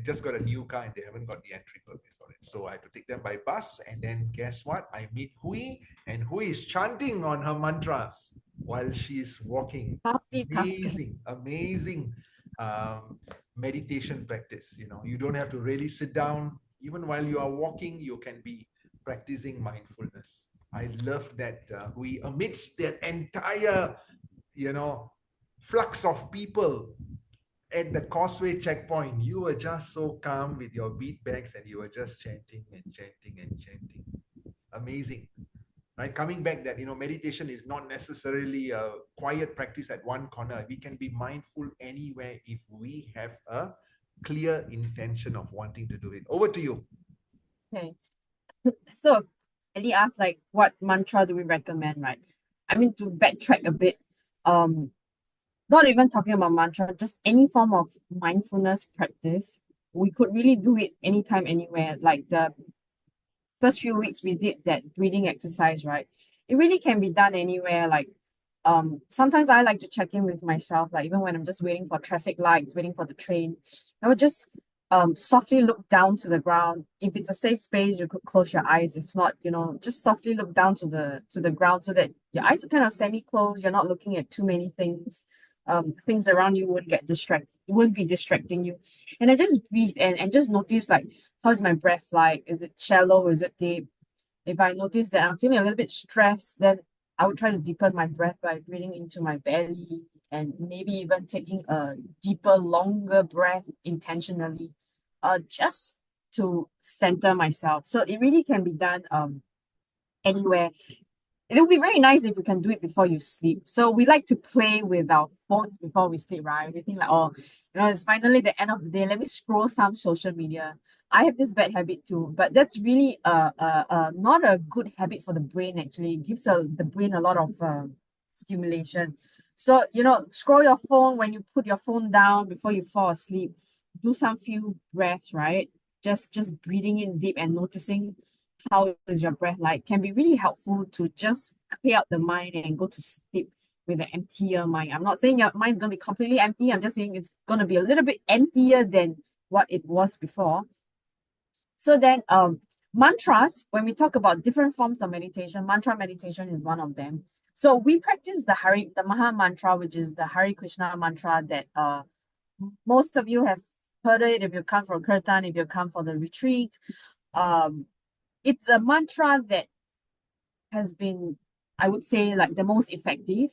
just got a new car and they haven't got the entry permit for it. So I had to take them by bus, and then guess what? I meet Hui, and Hui is chanting on her mantras while she's walking. Amazing meditation practice. You don't have to really sit down. Even while you are walking, you can be practicing mindfulness. I love that Hui, amidst that entire, flux of people at the Causeway checkpoint, you were just so calm with your bead bags, and you were just chanting and chanting and chanting. Amazing. Right? Coming back that, meditation is not necessarily a quiet practice at one corner. We can be mindful anywhere if we have a clear intention of wanting to do it. Over to you. Okay. So Ellie asked, what mantra do we recommend, right? I mean, to backtrack a bit, not even talking about mantra, just any form of mindfulness practice, we could really do it anytime, anywhere. Like the first few weeks we did that breathing exercise, right? It really can be done anywhere. Like sometimes I like to check in with myself, like even when I'm just waiting for traffic lights, waiting for the train, I would just softly look down to the ground. If it's a safe space, you could close your eyes. If not, just softly look down to the ground so that your eyes are kind of semi-closed. You're not looking at too many things. Things around you wouldn't get distracted, wouldn't be distracting you. And I just breathe and just notice, like, how's my breath like? Is it shallow? Is it deep? If I notice that I'm feeling a little bit stressed, then I would try to deepen my breath by breathing into my belly and maybe even taking a deeper, longer breath intentionally, just to center myself. So it really can be done anywhere. It would be very nice if you can do it before you sleep. So we like to play with our phones before we sleep, right? We think like, oh, it's finally the end of the day. Let me scroll some social media. I have this bad habit too, but that's really not a good habit for the brain. Actually, it gives the brain a lot of stimulation. So scroll your phone when you put your phone down before you fall asleep. Do some few breaths, right? Just breathing in deep and noticing how is your breath like can be really helpful to just clear out the mind and go to sleep with an emptier mind. I'm not saying your mind's going to be completely empty. I'm just saying it's going to be a little bit emptier than what it was before. So then mantras, when we talk about different forms of meditation, mantra meditation is one of them. So we practice the Maha Mantra, which is the Hare Krishna mantra that most of you have heard it if you come for kirtan, if you come for the retreat. It's a mantra that has been, I would say, like the most effective.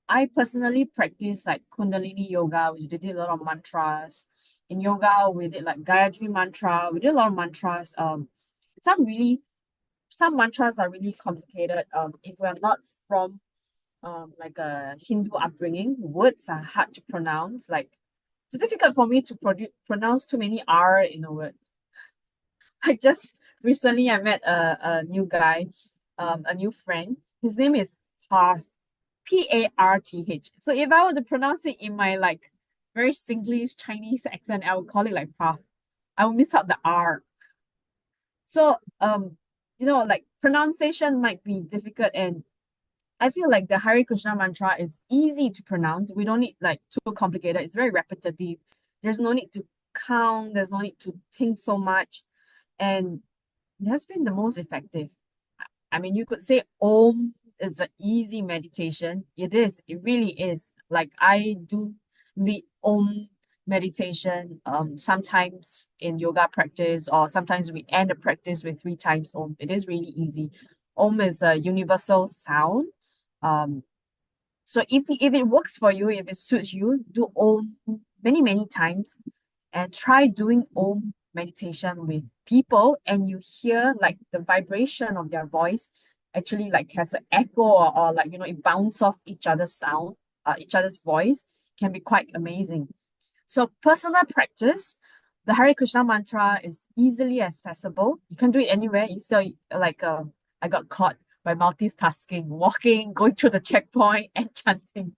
I personally practice like Kundalini yoga, which did a lot of mantras. In yoga, we did like Gayatri mantra. We did a lot of mantras. Some mantras are really complicated. If we're not from like a Hindu upbringing, words are hard to pronounce. Like it's difficult for me to pronounce too many R in a word. I just recently I met a new guy, a new friend. His name is Parth, Parth. So if I were to pronounce it in my like very Singlish Chinese accent, I would call it like Parth. I would miss out the R. So like pronunciation might be difficult, and I feel like the Hare Krishna mantra is easy to pronounce. We don't need like too complicated. It's very repetitive. There's no need to count. There's no need to think so much. And it has been the most effective. I mean, you could say Om is an easy meditation. It is. It really is. Like I do the Om meditation sometimes in yoga practice, or sometimes we end the practice with 3 times Om. It is really easy. Om is a universal sound. So if it works for you, if it suits you, do Om many, many times and try doing Om meditation with people, and you hear like the vibration of their voice actually like has an echo, or like it bounce off each other's sound, each other's voice, can be quite amazing. So personal practice, the Hare Krishna mantra is easily accessible. You can do it anywhere. You still like I got caught by multitasking, walking, going through the checkpoint and chanting.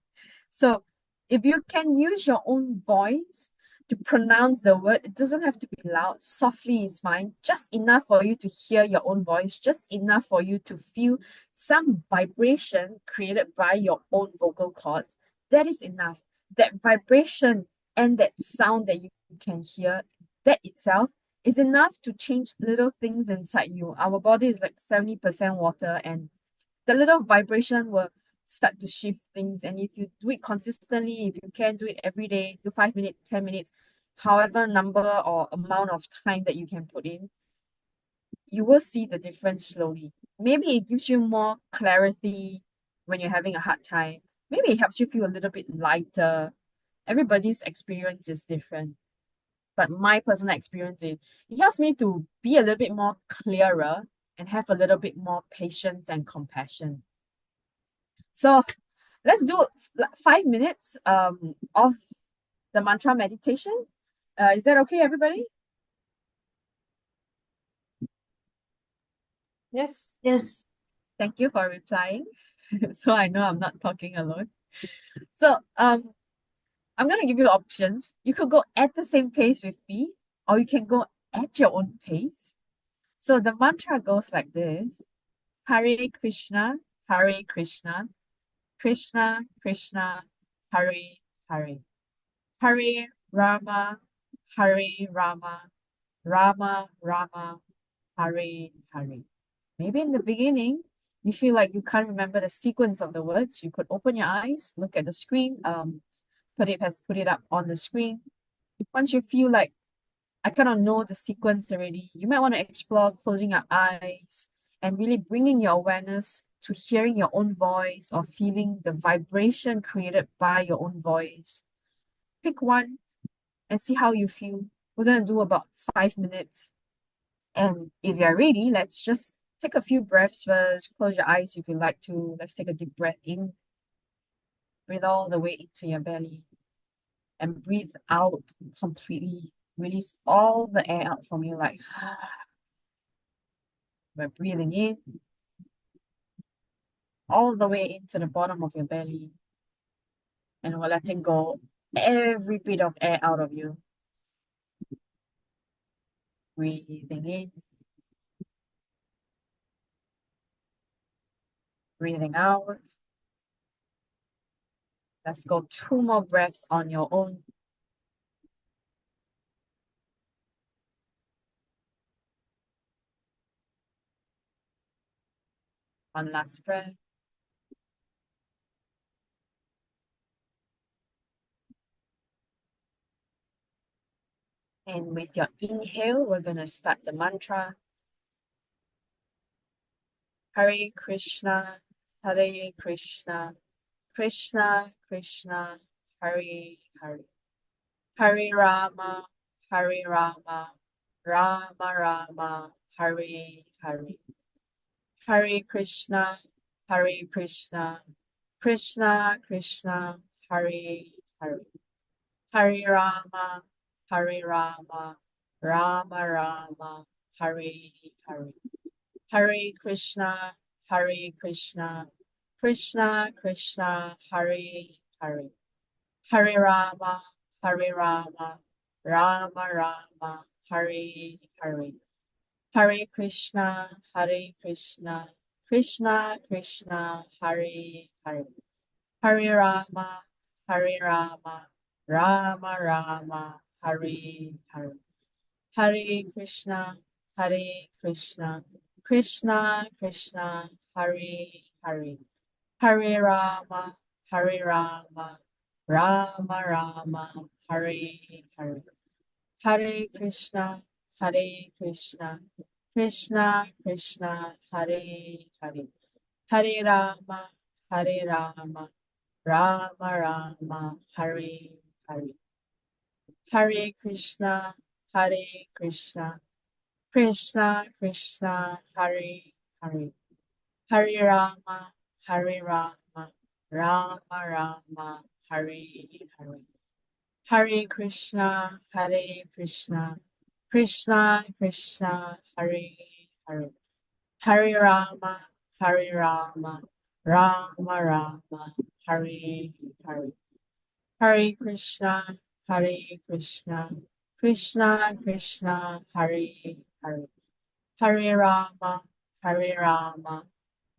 So if you can use your own voice to pronounce the word, it doesn't have to be loud. Softly is fine. Just enough for you to hear your own voice, just enough for you to feel some vibration created by your own vocal cords. That is enough. That vibration and that sound that you can hear, that itself is enough to change little things inside you. Our body is like 70% water, and the little vibration will start to shift things. And if you do it consistently, if you can do it every day, do 5 minutes, 10 minutes, however number or amount of time that you can put in, you will see the difference slowly. Maybe it gives you more clarity when you're having a hard time. Maybe it helps you feel a little bit lighter. Everybody's experience is different. But my personal experience is it helps me to be a little bit more clearer and have a little bit more patience and compassion. So let's do 5 minutes of the mantra meditation. Is that okay, everybody? Yes. Yes. Thank you for replying. So I know I'm not talking alone. So I'm going to give you options. You could go at the same pace with me, or you can go at your own pace. So the mantra goes like this: Hare Krishna, Hare Krishna, Krishna Krishna, Hare Hare, Hare Rama, Hare Rama, Rama Rama, Hare Hare. Maybe in the beginning, you feel like you can't remember the sequence of the words. You could open your eyes, look at the screen, put it up on the screen. Once you feel like I kind of know the sequence already, you might want to explore closing your eyes and really bringing your awareness to hearing your own voice or feeling the vibration created by your own voice. Pick one and see how you feel. We're going to do about 5 minutes. And if you're ready, let's just take a few breaths first. Close your eyes if you like to. Let's take a deep breath in. Breathe all the way into your belly. And breathe out completely. Release all the air out from you like we're breathing in all the way into the bottom of your belly. And we're letting go every bit of air out of you. Breathing in. Breathing out. Let's go 2 more breaths on your own. One last breath. And with your inhale, we're going to start the mantra. Hare Krishna, Hare Krishna, Krishna Krishna, Hare Hare. Hare Rama, Hare Rama, Rama Rama, Hare Hare. Hare Krishna, Hare Krishna, Krishna Krishna, Hare Hare. Hare Rama, Hare Rama, Rama Rama, Hare Hare. Hare Krishna, Hare Krishna, Krishna Krishna, Hare Hare. Hare Rama, Hare Rama, Rama Rama, Hare Hare. Hare Krishna, Hare Krishna, Krishna Krishna, Hare Hare. Hare Rama, Hare Rama, Rama Rama, Hare Hare. Hare Krishna, Hare Krishna, Krishna Krishna, Hare Hare. Hare Rama, Hare Rama, Rama Rama, Hare Hare. Hare Krishna, Hare Krishna, Krishna Krishna, Hare Hare. Hare Rama, Hare Rama, Rama Rama, Hare Hare. Hare Krishna, Hare Krishna, Krishna Krishna, Hare Hare. Hare Rama, Hare Rama, Rama Rama, Hare Hare. Hare Krishna, Hare Krishna, Krishna Krishna, Hare Hare. Hare Rama, Hare Rama, Rama Rama, Hare Hare. Hare Krishna, Hare Krishna, Krishna Krishna, Hare Hare. Hare Rama, Hare Rama,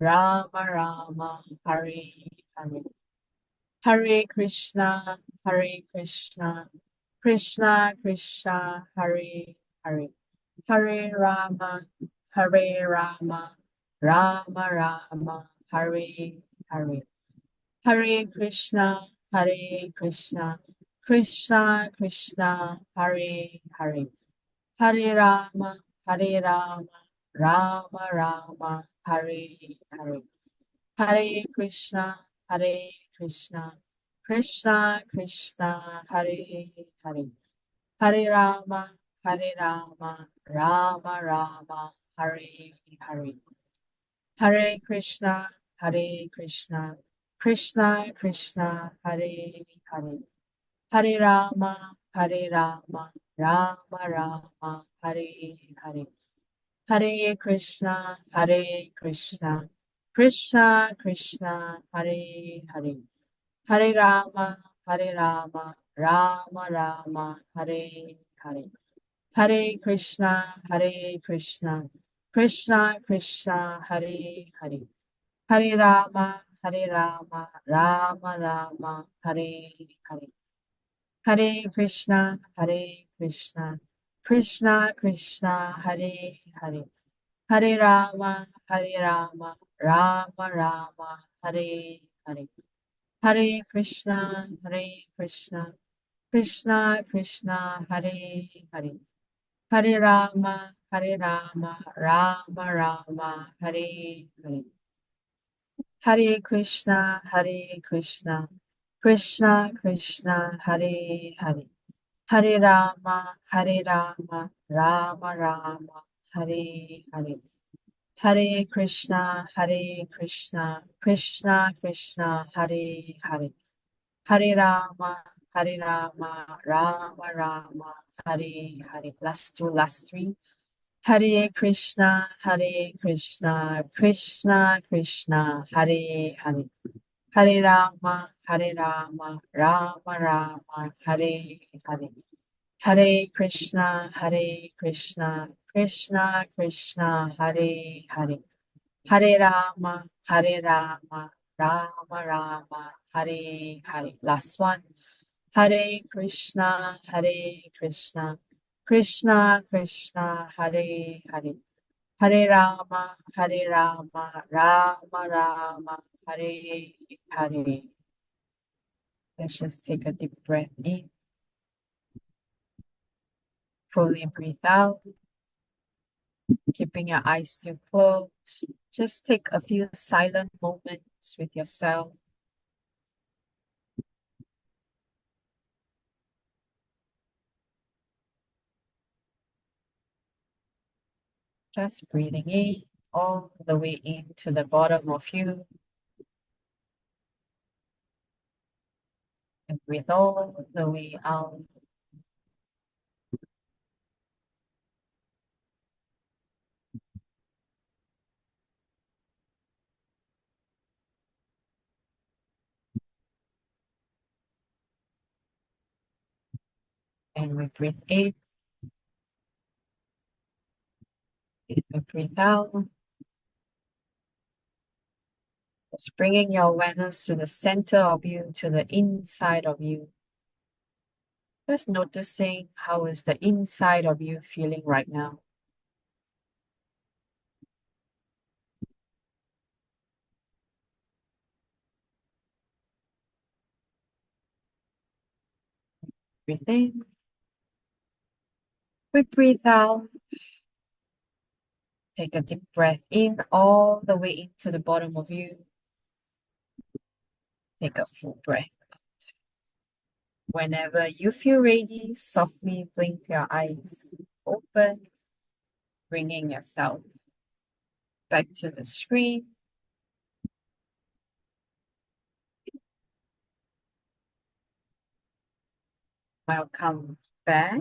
Rama Rama, Hare Hare. Hare Krishna, Hare Krishna, Krishna Krishna, Hare Hare. Hare Rama, Hare Rama, Rama Rama, Hare Hare. Hare Krishna, Hare Krishna, Krishna Krishna, Hare Hare. Hare Rama, Hare Rama, Rama Rama, Hare Hare. Hare Krishna, Hare Krishna, Krishna Krishna, Hare Hare. Hare Rama, Hare Rama, Rama Rama, Hare Hare. Hare Krishna, Hare Krishna, Krishna Krishna, Hare Hare. Hare Rama, Hare Rama, Rama Rama, Hare Hare. Hare Krishna, Hare Krishna, Krishna Krishna, Hare Hare. Hare Rama, Hare Rama, Rama Rama, Hare Hare. Hare Krishna, Krishna Krishna, Hare Hare. Hare Rama, Rama Rama, Hare Hare. Hare Krishna, Krishna Krishna, Hare Hare. Hare Rama, Rama Rama, Hare Hare. Hare Krishna, Krishna Krishna, Hare Hare. Hare Rama, Rama Rama, Hare Hare. Hare Krishna, Krishna Krishna, Hare Hare. Hare Rama, Rama Rama, Hare Hare. Hare Krishna, Krishna Krishna, Hare Hare. Hare Rama, Rama Rama, Hare Hare. Last three. Hare Krishna, Krishna Krishna, Hare Hare. Hare Rama, Rama Rama, Hare Hare. Hare Krishna, Krishna Krishna, Hare Hare. Hare Rama, Rama Rama, Hare Hare. Last one. Hare Krishna, Krishna Krishna, Hare Hare. Hare Rama, Rama Rama, Hare Hare. Let's just take a deep breath in. Fully breathe out. Keeping your eyes still closed. Just take a few silent moments with yourself. Just breathing in, all the way into the bottom of you. And breathe all the way out. And we breathe in. And we breathe out. Just bringing your awareness to the center of you, to the inside of you. Just noticing how is the inside of you feeling right now. Breathe in. We breathe out. Take a deep breath in all the way into the bottom of you. Take a full breath. Whenever you feel ready, softly blink your eyes open, bringing yourself back to the screen. Welcome back.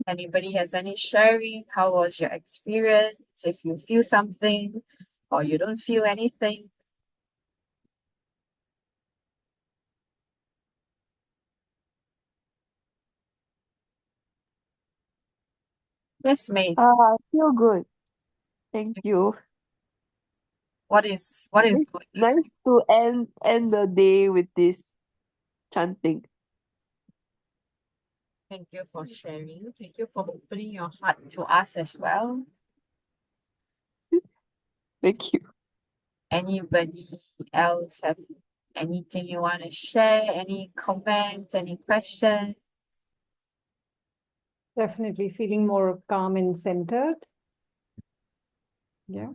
Anybody has any sharing? How was your experience? If you feel something or you don't feel anything, yes, May. I feel good. Thank you. What is Nice, good? nice to end the day with this chanting. Thank you for sharing. Thank you for opening your heart to us as well. Thank you. Anybody else have anything you want to share? Any comments? Any questions? Definitely feeling more calm and centered. Yeah,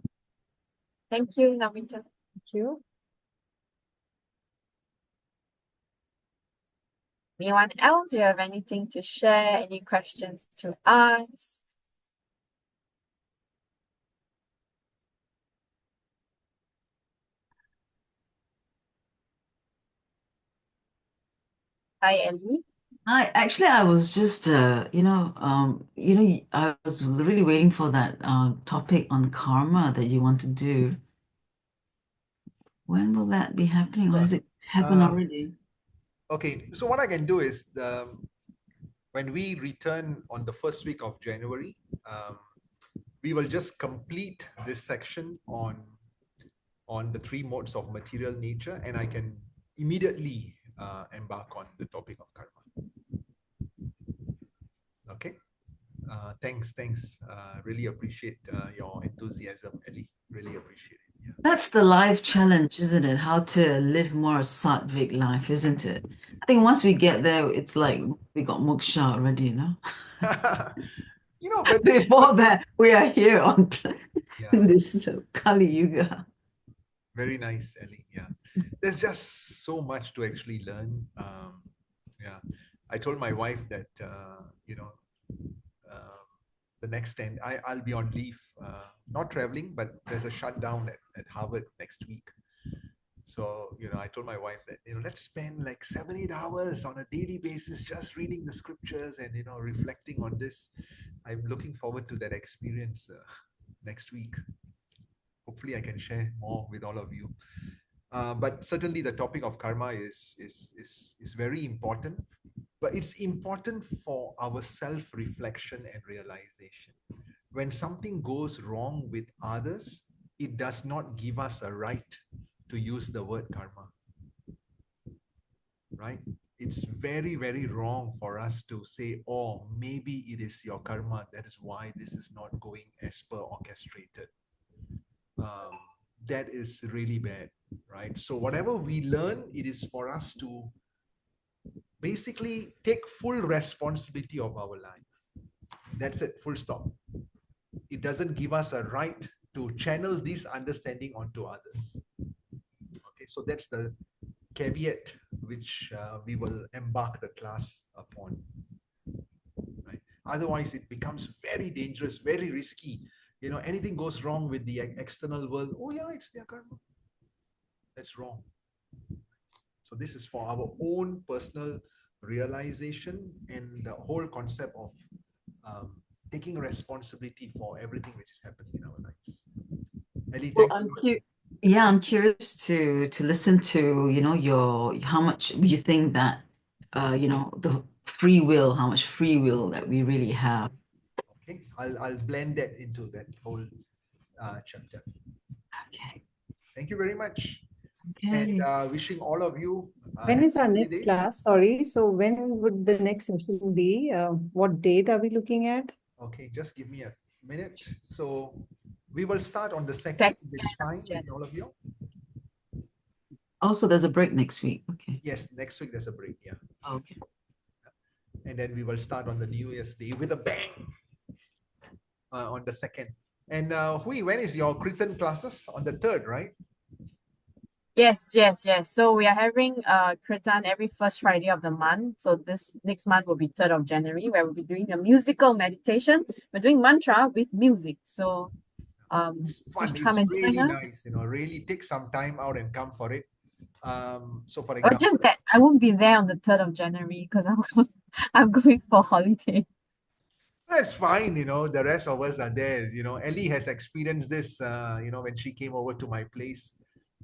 Thank you, Namita. thank you. Anyone else? Do you have anything to share? Any questions to ask? Hi, Ellie. I was just, I was really waiting for that topic on karma that you want to do. When will that be happening, or has it happened already? Okay, so what I can do is when we return on the first week of January, we will just complete this section on the three modes of material nature, and I can immediately embark on the topic of karma. Okay. Thanks. Really appreciate your enthusiasm, Ellie. Really appreciate it. Yeah. That's the life challenge, isn't it? How to live more sattvic life, isn't it? I think once we get there, it's like we got moksha already, you know? But Before that, we are here on yeah, this Kali Yuga. very nice, Ellie. Yeah, there's just so much to actually learn. Yeah, I told my wife that the next 10, I'll be on leave, not traveling, but there's a shutdown at Harvard next week. So, I told my wife that, let's spend like 7-8 hours on a daily basis just reading the scriptures and, reflecting on this. I'm looking forward to that experience next week. Hopefully I can share more with all of you. But certainly the topic of karma is very important, but it's important for our self-reflection and realization. When something goes wrong with others, it does not give us a right to use the word karma, right? It's very, very wrong for us to say, oh, maybe it is your karma, that is why this is not going as per orchestrated. That is really bad, right? So whatever we learn, it is for us to basically take full responsibility of our life. That's it, full stop. It doesn't give us a right to channel this understanding onto others. Okay, so that's the caveat which we will embark the class upon. Right? Otherwise, it becomes very dangerous, very risky. Anything goes wrong with the external world, oh yeah, it's their karma. That's wrong. So this is for our own personal realization and the whole concept of taking responsibility for everything which is happening in our lives. Ellie, Well, thank you. I'm curious to listen to, your how much you think that the free will, how much free will that we really have. Okay, I'll blend that into that whole chapter. Okay. Thank you very much. Okay. And wishing all of you When is our happy next holidays. class? Sorry. So when would the next session be? What date are we looking at? Okay, just give me a minute. So we will start on the 2nd. Second It's fine with all of you? Also, there's a break next week. Okay. Yes, next week there's a break, yeah. Okay. And then we will start on the New Year's Day with a bang on the 2nd. And Hui, when is your Kirtan classes? On the 3rd, right? Yes. So we are having kirtan every first Friday of the month. So this next month will be 3rd of January, where we'll be doing a musical meditation. We're doing mantra with music. So It's fun. just It's come and join really us. nice. Really take some time out and come for it. So for Or example, just that I won't be there on the 3rd of January because I'm going for holiday. that's fine. The rest of us are there. Ellie has experienced this. When she came over to my place,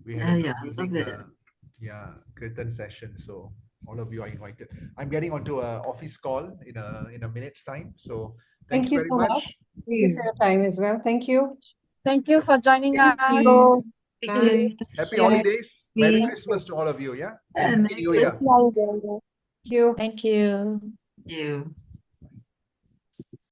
we had an Yeah, I love amazing, it. Kirtan session. So all of you are invited. I'm getting onto an office call in a minute's time. So thank you very so much. much. Thank you for your time as well. Thank you. Thank you for joining us. you. Bye. Happy Yeah. holidays. Merry Yeah. Christmas to all of you. Yeah. Yeah, And Happy Merry New Year. Thank you. Thank you. you.